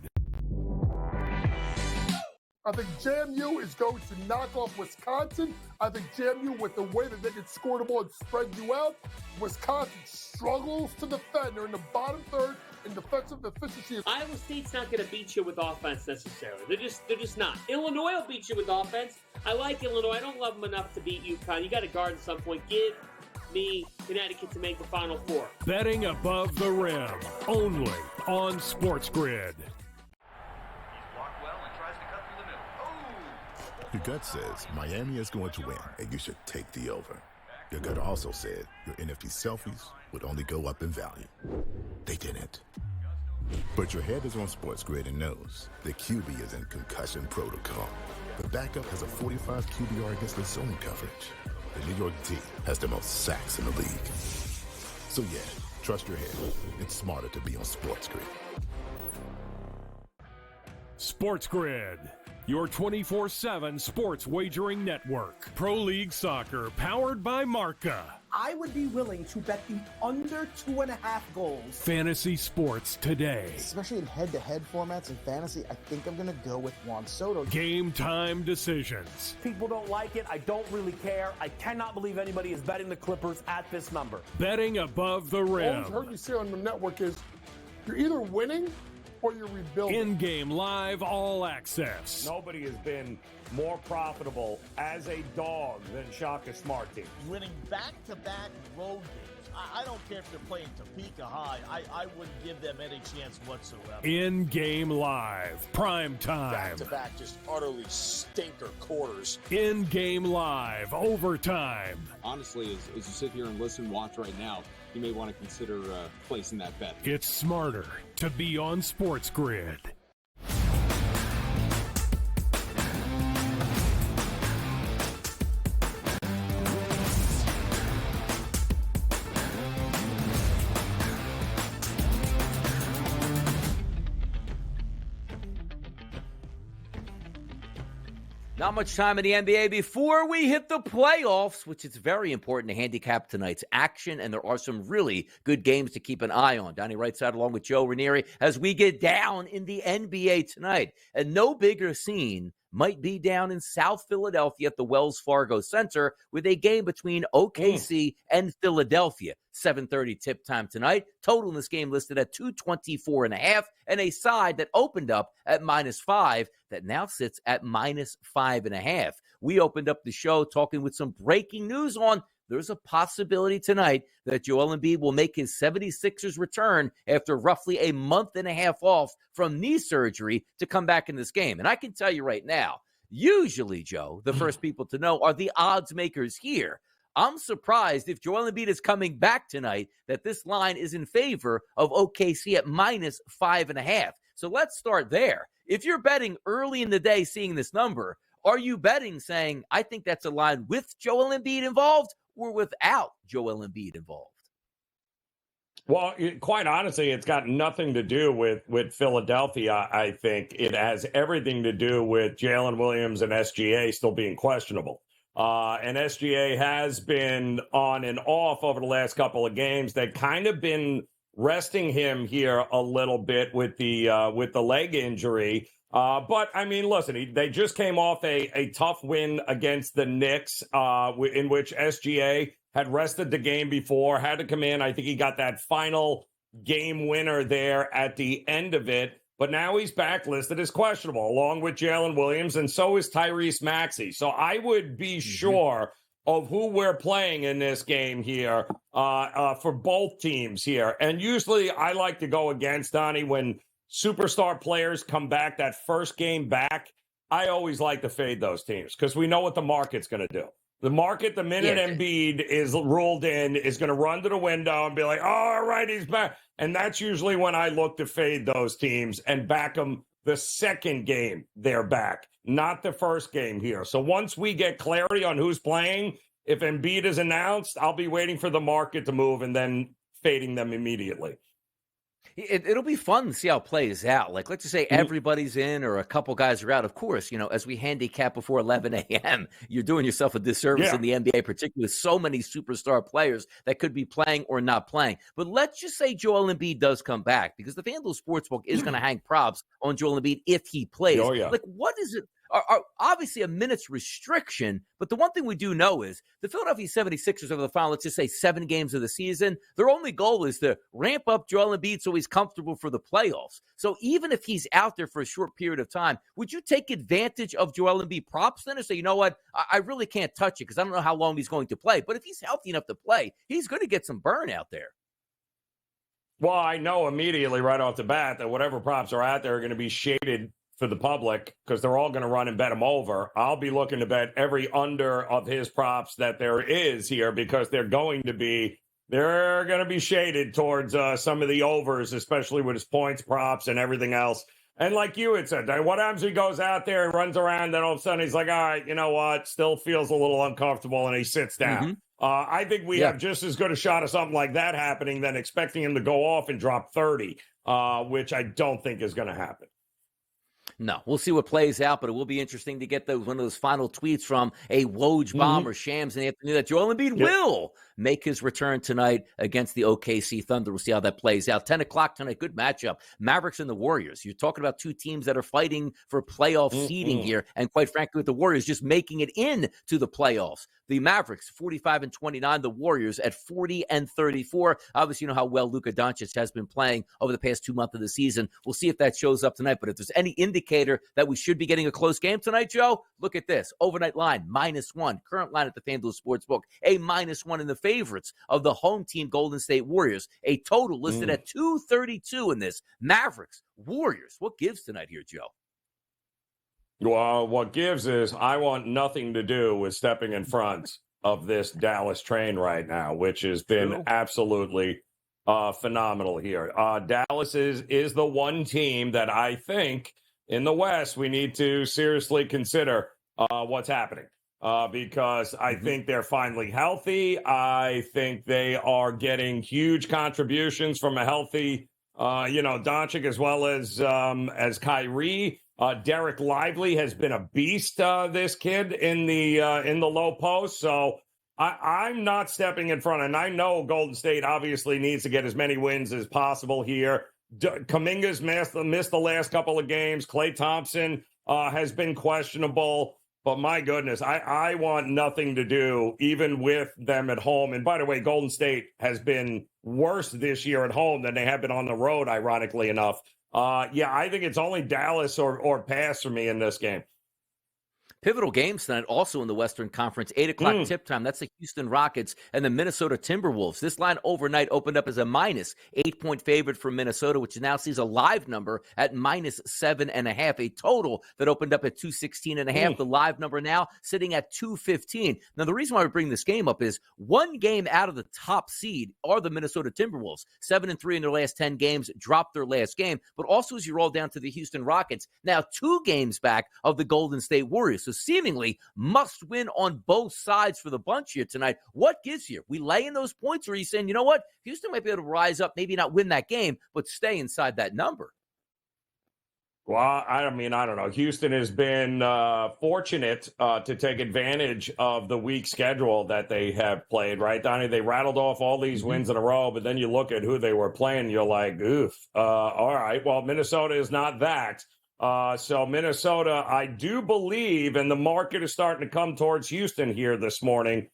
Speaker 7: I think JMU is going to knock off Wisconsin. I think JMU, with the way that they can score the ball and spread you out, Wisconsin struggles to defend. They're in the bottom third in defensive efficiency.
Speaker 8: Iowa State's not going to beat you with offense necessarily. They're just not. Illinois will beat you with offense. I like Illinois. I don't love them enough to beat UConn. You got to guard at some point. Give me Connecticut to make the Final Four.
Speaker 5: Betting above the rim, only on SportsGrid.
Speaker 9: Your gut says Miami is going to win, and you should take the over. Your gut also said your NFT selfies would only go up in value. They didn't. But your head is on SportsGrid and knows the QB is in concussion protocol. The backup has a 45 QBR against the zone coverage. The New York D has the most sacks in the league. So yeah, trust your head. It's smarter to be on SportsGrid.
Speaker 5: SportsGrid, your 24/7 sports wagering network. Pro League Soccer, powered by Marca.
Speaker 10: I would be willing to bet the under 2.5 goals.
Speaker 5: Fantasy sports today.
Speaker 11: Especially in head-to-head formats in fantasy, I think I'm going to go with Juan Soto.
Speaker 5: Game time decisions.
Speaker 10: People don't like it. I don't really care. I cannot believe anybody is betting the Clippers at this number.
Speaker 5: Betting above the
Speaker 7: Always
Speaker 5: rim.
Speaker 7: heard you say on the network is you're either winning or you're rebuilding.
Speaker 5: In-game live all access.
Speaker 3: Nobody has been more profitable as a dog than Shaka Smart team.
Speaker 1: Winning back-to-back road games. I don't care if they're playing Topeka High. I wouldn't give them any chance whatsoever.
Speaker 5: In-game live. Prime time.
Speaker 12: Back-to-back, just utterly stinker quarters.
Speaker 5: In-game live. Overtime.
Speaker 13: Honestly, as you sit here and listen, watch right now, you may want to consider placing that bet.
Speaker 5: It's smarter to be on SportsGrid.
Speaker 2: Not much time in the NBA before we hit the playoffs, which is very important to handicap tonight's action, and there are some really good games to keep an eye on. Donnie Rightside along with Joe Ranieri as we get down in the NBA tonight. And no bigger scene might be down in South Philadelphia at the Wells Fargo Center with a game between OKC and Philadelphia. 7:30 tip time tonight. Total in this game listed at 224.5, and a side that opened up at -5 that now sits at -5.5. We opened up the show talking with some breaking news on there's a possibility tonight that Joel Embiid will make his 76ers return after roughly a month and a half off from knee surgery to come back in this game. And I can tell you right now, usually, Joe, the first people to know are the odds makers here. I'm surprised if Joel Embiid is coming back tonight that this line is in favor of OKC at -5.5. So let's start there. If you're betting early in the day seeing this number, are you betting saying, I think that's a line with Joel Embiid involved or without Joel Embiid involved?
Speaker 3: Well, quite honestly, it's got nothing to do with Philadelphia, I think. It has everything to do with Jalen Williams and SGA still being questionable. And SGA has been on and off over the last couple of games. They've kind of been resting him here a little bit with the leg injury. But, I mean, listen, they just came off a tough win against the Knicks in which SGA had rested the game before, had to come in. I think he got that final game winner there at the end of it. But now he's back listed as questionable, along with Jalen Williams, and so is Tyrese Maxey. So I would be sure of who we're playing in this game here for both teams here. And usually I like to go against, Donnie, when superstar players come back that first game back. I always like to fade those teams because we know what the market's going to do. The market, the minute Embiid is ruled in, is going to run to the window and be like, oh, all right, he's back. And that's usually when I look to fade those teams and back them the second game they're back, not the first game here. So once we get clarity on who's playing, if Embiid is announced, I'll be waiting for the market to move and then fading them immediately.
Speaker 2: It'll be fun to see how it plays out. Like, let's just say everybody's in or a couple guys are out. Of course, you know, as we handicap before 11 a.m., you're doing yourself a disservice in the NBA, particularly with so many superstar players that could be playing or not playing. But let's just say Joel Embiid does come back because the FanDuel Sportsbook is going to hang props on Joel Embiid if he plays.
Speaker 3: Oh, yeah.
Speaker 2: Like, what is it? Are obviously a minutes restriction, but the one thing we do know is the Philadelphia 76ers over the final, let's just say 7 games of the season, their only goal is to ramp up Joel Embiid so he's comfortable for the playoffs. So even if he's out there for a short period of time, would you take advantage of Joel Embiid props then and say, you know what, I really can't touch it because I don't know how long he's going to play. But if he's healthy enough to play, he's going to get some burn out there.
Speaker 3: Well, I know immediately right off the bat that whatever props are out there are going to be shaded for the public because they're all going to run and bet him over. I'll be looking to bet every under of his props that there is here because they're going to be shaded towards some of the overs, especially with his points props and everything else. And like you had said, what happens if he goes out there and runs around, then all of a sudden he's like, all right, you know what, still feels a little uncomfortable, and he sits down. I think we have just as good a shot of something like that happening than expecting him to go off and drop 30, which I don't think is going to happen.
Speaker 2: No, we'll see what plays out, but it will be interesting to get one of those final tweets from a Woj bomb or Shams in the afternoon that Joel Embiid will make his return tonight against the OKC Thunder. We'll see how that plays out. 10 o'clock tonight, good matchup. Mavericks and the Warriors. You're talking about two teams that are fighting for playoff seeding here, and quite frankly, with the Warriors just making it into the playoffs. The Mavericks, 45-29. The Warriors at 40-34. Obviously, you know how well Luka Doncic has been playing over the past 2 months of the season. We'll see if that shows up tonight. But if there's any indicator that we should be getting a close game tonight, Joe, look at this. Overnight line, -1. Current line at the FanDuel Sportsbook, a -1 in the favorites of the home team Golden State Warriors. A total listed at 232 in this. Mavericks, Warriors. What gives tonight here, Joe?
Speaker 3: Well, what gives is I want nothing to do with stepping in front of this Dallas train right now, which has been absolutely phenomenal here. Dallas is the one team that I think in the West we need to seriously consider what's happening because I think they're finally healthy. I think they are getting huge contributions from a healthy, Doncic as well as Kyrie. Derek Lively has been a beast, this kid in the low post. So I'm not stepping in front. And I know Golden State obviously needs to get as many wins as possible here. Kuminga's missed the last couple of games. Klay Thompson has been questionable. But my goodness, I want nothing to do even with them at home. And by the way, Golden State has been worse this year at home than they have been on the road, ironically enough. I think it's only Dallas or pass for me in this game.
Speaker 2: Pivotal games tonight, also in the Western Conference, 8 o'clock tip time. That's the Houston Rockets and the Minnesota Timberwolves. This line overnight opened up as a -8-point favorite for Minnesota, which now sees a live number at -7.5. A total that opened up at 216.5. The live number now sitting at 215. Now, the reason why we bring this game up is one game out of the top seed are the Minnesota Timberwolves. 7-3 in their last 10 games, dropped their last game. But also as you roll down to the Houston Rockets, now 2 games back of the Golden State Warriors. So seemingly must win on both sides for the bunch here tonight. What gives you? We lay in those points, or are you saying, you know what? Houston might be able to rise up, maybe not win that game, but stay inside that number?
Speaker 3: Well, I mean, I don't know. Houston has been fortunate to take advantage of the weak schedule that they have played, right, Donnie? They rattled off all these wins in a row, but then you look at who they were playing, you're like, oof. All right, well, Minnesota is not that. So Minnesota, I do believe, and the market is starting to come towards Houston here this morning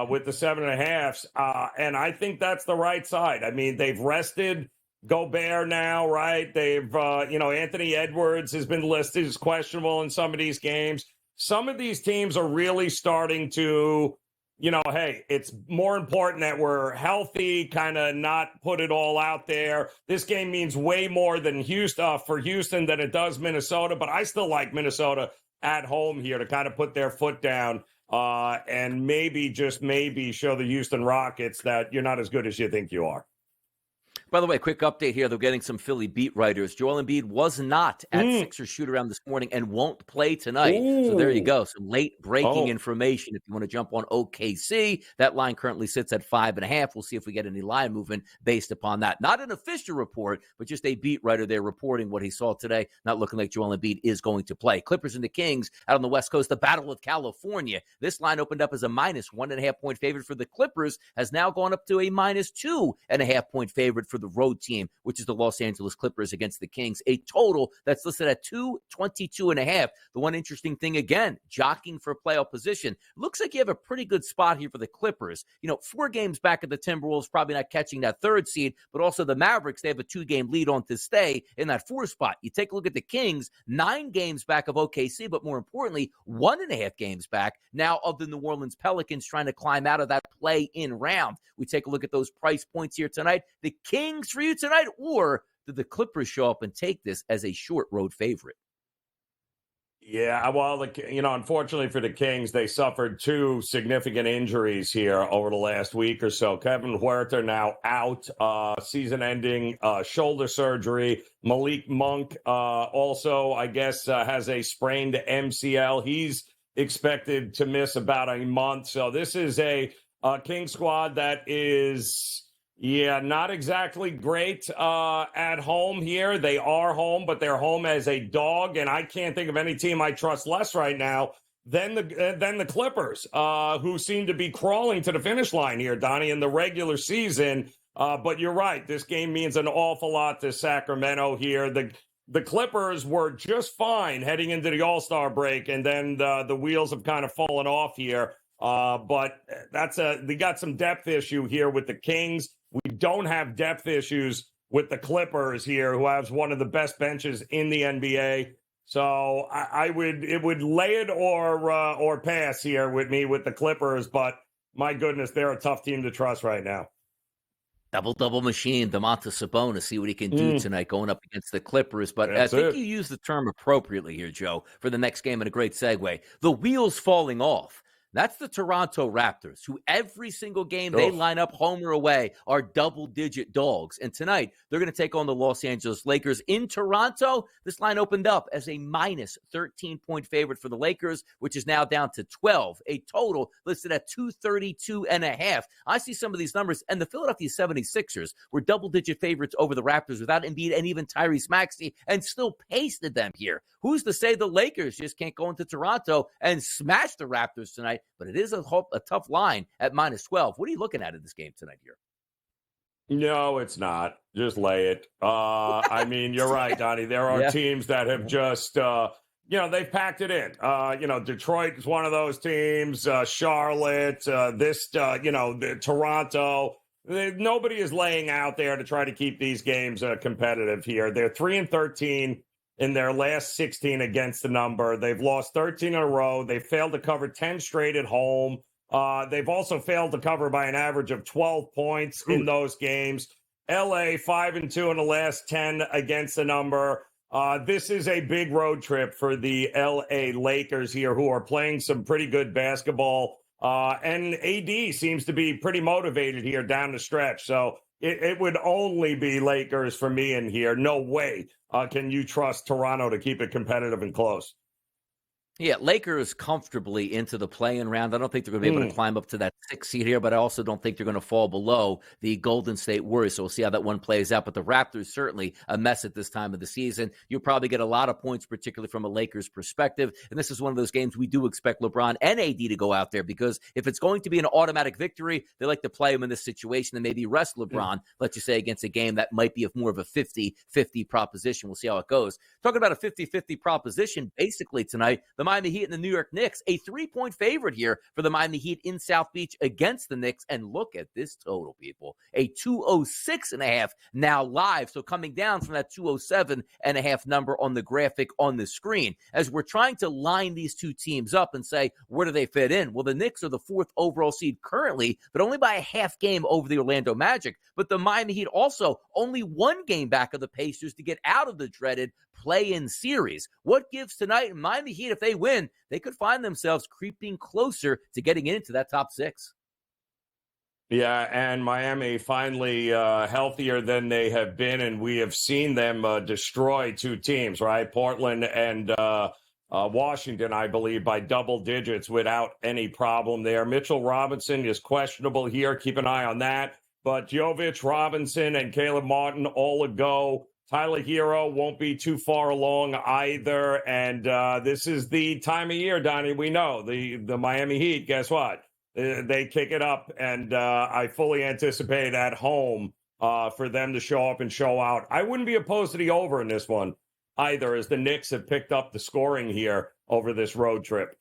Speaker 3: with the 7.5s. And I think that's the right side. I mean, they've rested Gobert now, right? They've, Anthony Edwards has been listed as questionable in some of these games. Some of these teams are really starting to, hey, it's more important that we're healthy, kind of not put it all out there. This game means way more than Houston for Houston than it does Minnesota, but I still like Minnesota at home here to kind of put their foot down and maybe show the Houston Rockets that you're not as good as you think you are.
Speaker 2: By the way, quick update here. They're getting some Philly beat writers. Joel Embiid was not at Sixers shoot-around this morning and won't play tonight. So there you go. Some late-breaking information if you want to jump on OKC. That line currently sits at 5.5. We'll see if we get any line movement based upon that. Not an official report, but just a beat writer there reporting what he saw today. Not looking like Joel Embiid is going to play. Clippers and the Kings out on the West Coast, the Battle of California. This line opened up as a -1.5-point favorite for the Clippers, has now gone up to a -2.5-point favorite for the road team, which is the Los Angeles Clippers against the Kings. A total that's listed at 222.5. The one interesting thing, again, jockeying for playoff position. Looks like you have a pretty good spot here for the Clippers. 4 games back of the Timberwolves, probably not catching that 3rd seed, but also the Mavericks, they have a 2-game lead on to stay in that 4th spot. You take a look at the Kings, 9 games back of OKC, but more importantly, 1.5 games back now of the New Orleans Pelicans trying to climb out of that play-in round. We take a look at those price points here tonight. The Kings for you tonight, or did the Clippers show up and take this as a short road favorite?
Speaker 3: Yeah, well, unfortunately for the Kings, they suffered 2 significant injuries here over the last week or so. Kevin Huerter now out, season-ending shoulder surgery. Malik Monk also, I guess, has a sprained MCL. He's expected to miss about a month. So this is a King squad that is Yeah, not exactly great at home here. They are home, but they're home as a dog, and I can't think of any team I trust less right now than the Clippers, who seem to be crawling to the finish line here, Donnie, in the regular season. But you're right. This game means an awful lot to Sacramento here. The Clippers were just fine heading into the All-Star break, and then the wheels have kind of fallen off here. But they got some depth issue here with the Kings. We don't have depth issues with the Clippers here, who has one of the best benches in the NBA. So it would lay it or pass here with me with the Clippers. But my goodness, they're a tough team to trust right now.
Speaker 2: Double machine, Domantas Sabonis, see what he can do tonight going up against the Clippers. But I think you used the term appropriately here, Joe, for the next game, and a great segue. The wheels falling off. That's the Toronto Raptors, who every single game they line up home or away are double-digit dogs. And tonight, they're going to take on the Los Angeles Lakers in Toronto. This line opened up as a minus 13-point favorite for the Lakers, which is now down to 12, a total listed at 232.5. I see some of these numbers, and the Philadelphia 76ers were double-digit favorites over the Raptors without Embiid and even Tyrese Maxey, and still pasted them here. Who's to say the Lakers just can't go into Toronto and smash the Raptors tonight? But it is a tough line at minus 12. What are you looking at in this game tonight here?
Speaker 3: No, it's not. Just lay it. I mean, you're right, Donnie. There are teams that have just, they've packed it in. Detroit is one of those teams. Charlotte, Toronto. Nobody is laying out there to try to keep these games competitive here. They're 3-13. In their last 16 against the number. They've lost 13 in a row. They failed to cover 10 straight at home. They've also failed to cover by an average of 12 points in those games. LA 5-2 in the last 10 against the number. This is a big road trip for the LA Lakers here, who are playing some pretty good basketball. And AD seems to be pretty motivated here down the stretch. So it would only be Lakers for me in here. No way can you trust Toronto to keep it competitive and close.
Speaker 2: Yeah, Lakers comfortably into the play-in round. I don't think they're going to be able to climb up to that 6th seed here, but I also don't think they're going to fall below the Golden State Warriors. So we'll see how that one plays out. But the Raptors certainly a mess at this time of the season. You'll probably get a lot of points, particularly from a Lakers perspective. And this is one of those games we do expect LeBron and AD to go out there, because if it's going to be an automatic victory, they like to play him in this situation and maybe rest LeBron, let's just say, against a game that might be more of a 50-50 proposition. We'll see how it goes. Talking about a 50-50 proposition, basically tonight, the Miami Heat and the New York Knicks, a 3-point favorite here for the Miami Heat in South Beach against the Knicks. And look at this total, people. A 206.5 now live. So coming down from that 207.5 number on the graphic on the screen. As we're trying to line these two teams up and say, where do they fit in? Well, the Knicks are the 4th overall seed currently, but only by a half game over the Orlando Magic. But the Miami Heat also only 1 game back of the Pacers to get out of the dreaded play-in series. What gives tonight? Miami Heat, if they win, they could find themselves creeping closer to getting into that top 6.
Speaker 3: Yeah, and Miami finally healthier than they have been, and we have seen them destroy 2 teams, right? Portland and Washington, I believe, by double digits without any problem there. Mitchell Robinson is questionable here. Keep an eye on that. But Jovic, Robinson, and Caleb Martin all a go. Tyler Hero won't be too far along either. And this is the time of year, Donnie, we know. The Miami Heat, guess what? They kick it up, and I fully anticipate at home for them to show up and show out. I wouldn't be opposed to the over in this one either, as the Knicks have picked up the scoring here over this road trip.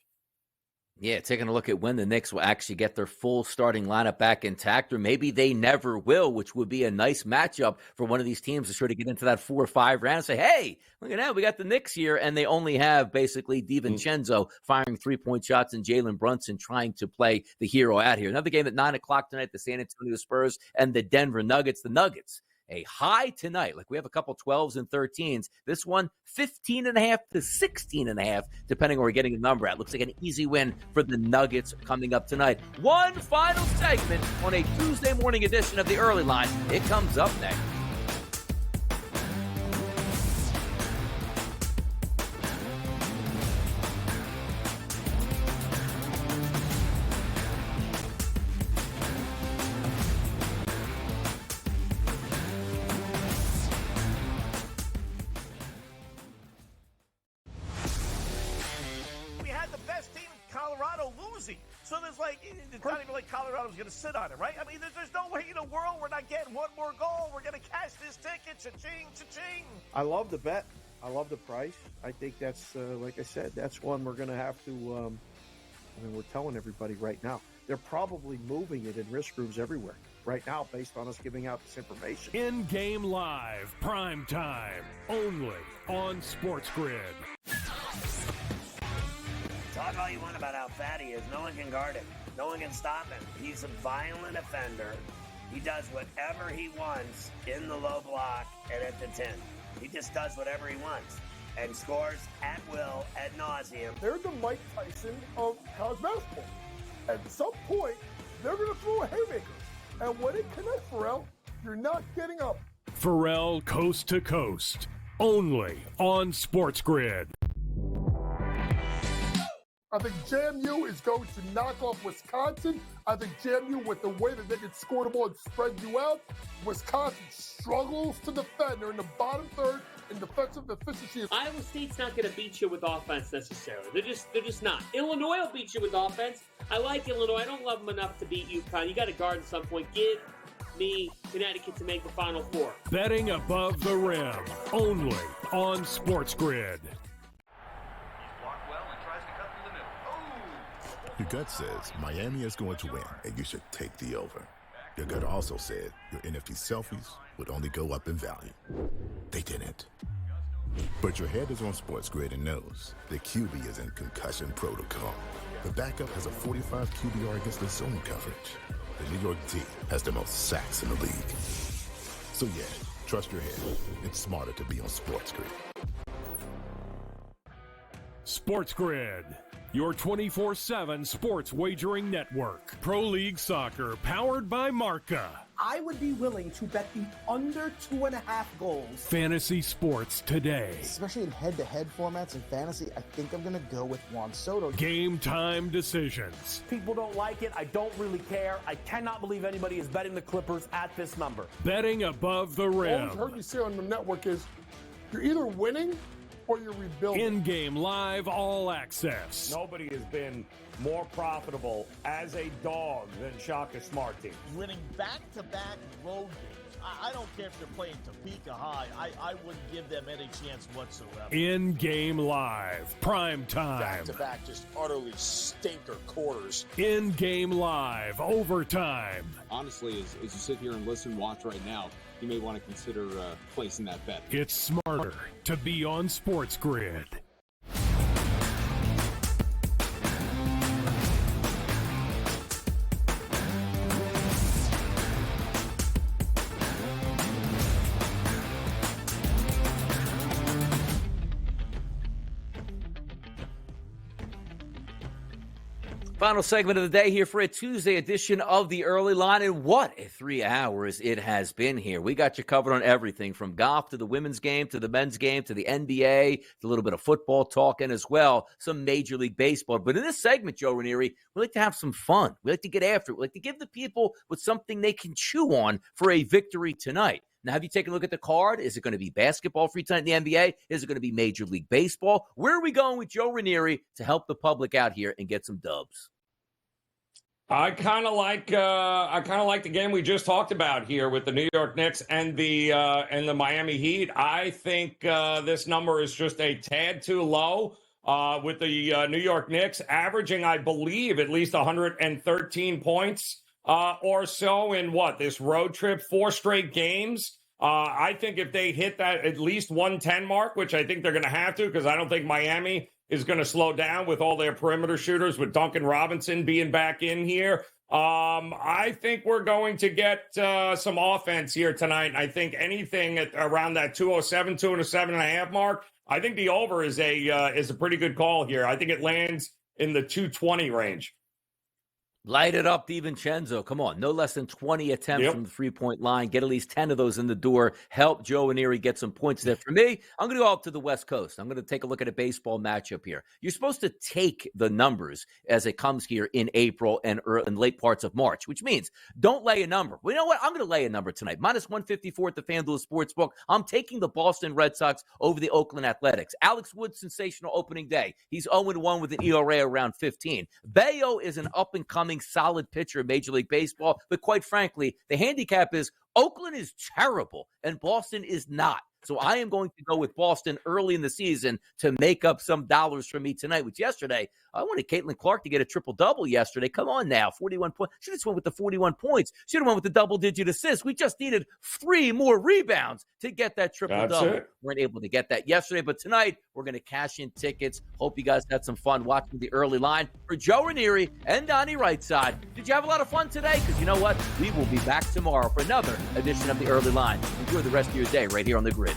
Speaker 2: Yeah, taking a look at when the Knicks will actually get their full starting lineup back intact, or maybe they never will, which would be a nice matchup for one of these teams to sort of get into that 4 or 5 round and say, hey, look at that, we got the Knicks here, and they only have basically DiVincenzo firing 3-point shots and Jalen Brunson trying to play the hero out here. Another game at 9 o'clock tonight, the San Antonio Spurs and the Denver Nuggets. The Nuggets, a high tonight, like we have a couple 12s and 13s. This one, 15.5 to 16.5, depending on where we're getting the number at. Looks like an easy win for the Nuggets coming up tonight. One final segment on a Tuesday morning edition of the Early Line. It comes up next.
Speaker 1: best team in Colorado losing. So there's it's not even like Colorado's going to sit on it, right? I mean, there's no way in the world we're not getting one more goal. We're going to cash this ticket. Cha-ching, cha-ching.
Speaker 4: I love the bet. I love the price. I think that's, like I said, that's one we're going to have to, we're telling everybody right now. They're probably moving it in risk rooms everywhere right now based on us giving out this information.
Speaker 5: In-game live, prime time, only on SportsGrid.
Speaker 6: Talk all you want about how fat he is. No one can guard him. No one can stop him. He's a violent offender. He does whatever he wants in the low block and at the 10. He just does whatever he wants and scores at will, ad nauseum.
Speaker 7: They're the Mike Tyson of college basketball. At some point, they're going to throw a haymaker. And when it connects, Pharrell, you're not getting up.
Speaker 5: Pharrell coast to coast, only on SportsGrid.
Speaker 7: I think JMU is going to knock off Wisconsin. I think JMU, with the way that they can score the ball and spread you out, Wisconsin struggles to defend. They're in the bottom third in defensive efficiency.
Speaker 8: Iowa State's not going to beat you with offense necessarily. They're just not. Illinois will beat you with offense. I like Illinois. I don't love them enough to beat UConn. You got to guard at some point. Give me Connecticut to make the Final Four.
Speaker 5: Betting above the rim, only on SportsGrid.
Speaker 9: Your gut says Miami is going to win, and you should take the over. Your gut also said your NFT selfies would only go up in value. They didn't. But your head is on SportsGrid and knows the QB is in concussion protocol. The backup has a 45 QBR against the zone coverage. The New York D has the most sacks in the league. So yeah, trust your head. It's smarter to be on SportsGrid.
Speaker 5: SportsGrid, your 24/7 sports wagering network. Pro League Soccer, powered by Marca.
Speaker 10: I would be willing to bet the under 2.5 goals.
Speaker 5: Fantasy sports today.
Speaker 11: Especially in head-to-head formats in fantasy, I think I'm going to go with Juan Soto.
Speaker 5: Game time decisions.
Speaker 10: People don't like it. I don't really care. I cannot believe anybody is betting the Clippers at this number.
Speaker 5: Betting above the
Speaker 7: All
Speaker 5: rim.
Speaker 7: I've heard you say on the network is you're either winning or you're rebuilding.
Speaker 5: In-game live, all access.
Speaker 3: Nobody has been more profitable as a dog than Shaka Smart Team.
Speaker 1: Winning back-to-back road games. I don't care if they're playing Topeka High. I wouldn't give them any chance whatsoever.
Speaker 5: In-game live, prime time.
Speaker 12: Back-to-back, just utterly stinker quarters.
Speaker 5: In-game live, overtime.
Speaker 13: Honestly, as you sit here and listen, watch right now, you may want to consider placing that bet.
Speaker 5: It's smarter to be on SportsGrid.
Speaker 2: Final segment of the day here for a Tuesday edition of the Early Line, and what a 3 hours it has been here. We got you covered on everything from golf to the women's game to the men's game to the NBA, to a little bit of football talk, and as well some Major League Baseball. But in this segment, Joe Ranieri, we like to have some fun. We like to get after it. We like to give the people with something they can chew on for a victory tonight. Now, have you taken a look at the card? Is it going to be basketball free tonight in the NBA? Is it going to be Major League Baseball? Where are we going with Joe Ranieri to help the public out here and get some dubs?
Speaker 3: I kind of like the game we just talked about here with the New York Knicks and the Miami Heat. I think this number is just a tad too low. With the New York Knicks averaging, I believe, at least 113 points or so in this road trip, 4 straight games. I think if they hit that at least 110 mark, which I think they're going to have to, because I don't think Miami is going to slow down with all their perimeter shooters, with Duncan Robinson being back in here. I think we're going to get some offense here tonight. I think anything at around that 207, 207.5 mark, I think the over is a pretty good call here. I think it lands in the 220 range.
Speaker 2: Light it up, DiVincenzo. Come on. No less than 20 attempts from the three-point line. Get at least 10 of those in the door. Help Joe Ranieri get some points there. For me, I'm going to go up to the West Coast. I'm going to take a look at a baseball matchup here. You're supposed to take the numbers as it comes here in April and late parts of March, which means don't lay a number. Well, you know what? I'm going to lay a number tonight. Minus 154 at the FanDuel Sportsbook. I'm taking the Boston Red Sox over the Oakland Athletics. Alex Wood, sensational opening day. He's 0-1 with an ERA around 15. Bayo is an up-and-coming solid pitcher in Major League Baseball, but quite frankly, the handicap is Oakland is terrible and Boston is not. So I am going to go with Boston early in the season to make up some dollars for me tonight, which yesterday, I wanted Caitlin Clark to get a triple-double yesterday. Come on now, 41 points. She just went with the 41 points. She would have went with the double-digit assists. We just needed 3 more rebounds to get that triple-double. Weren't able to get that yesterday, but tonight we're going to cash in tickets. Hope you guys had some fun watching the early line. For Joe Ranieri and Donnie Rightside, did you have a lot of fun today? Because you know what? We will be back tomorrow for another edition of the early line. Enjoy the rest of your day right here on the Grid.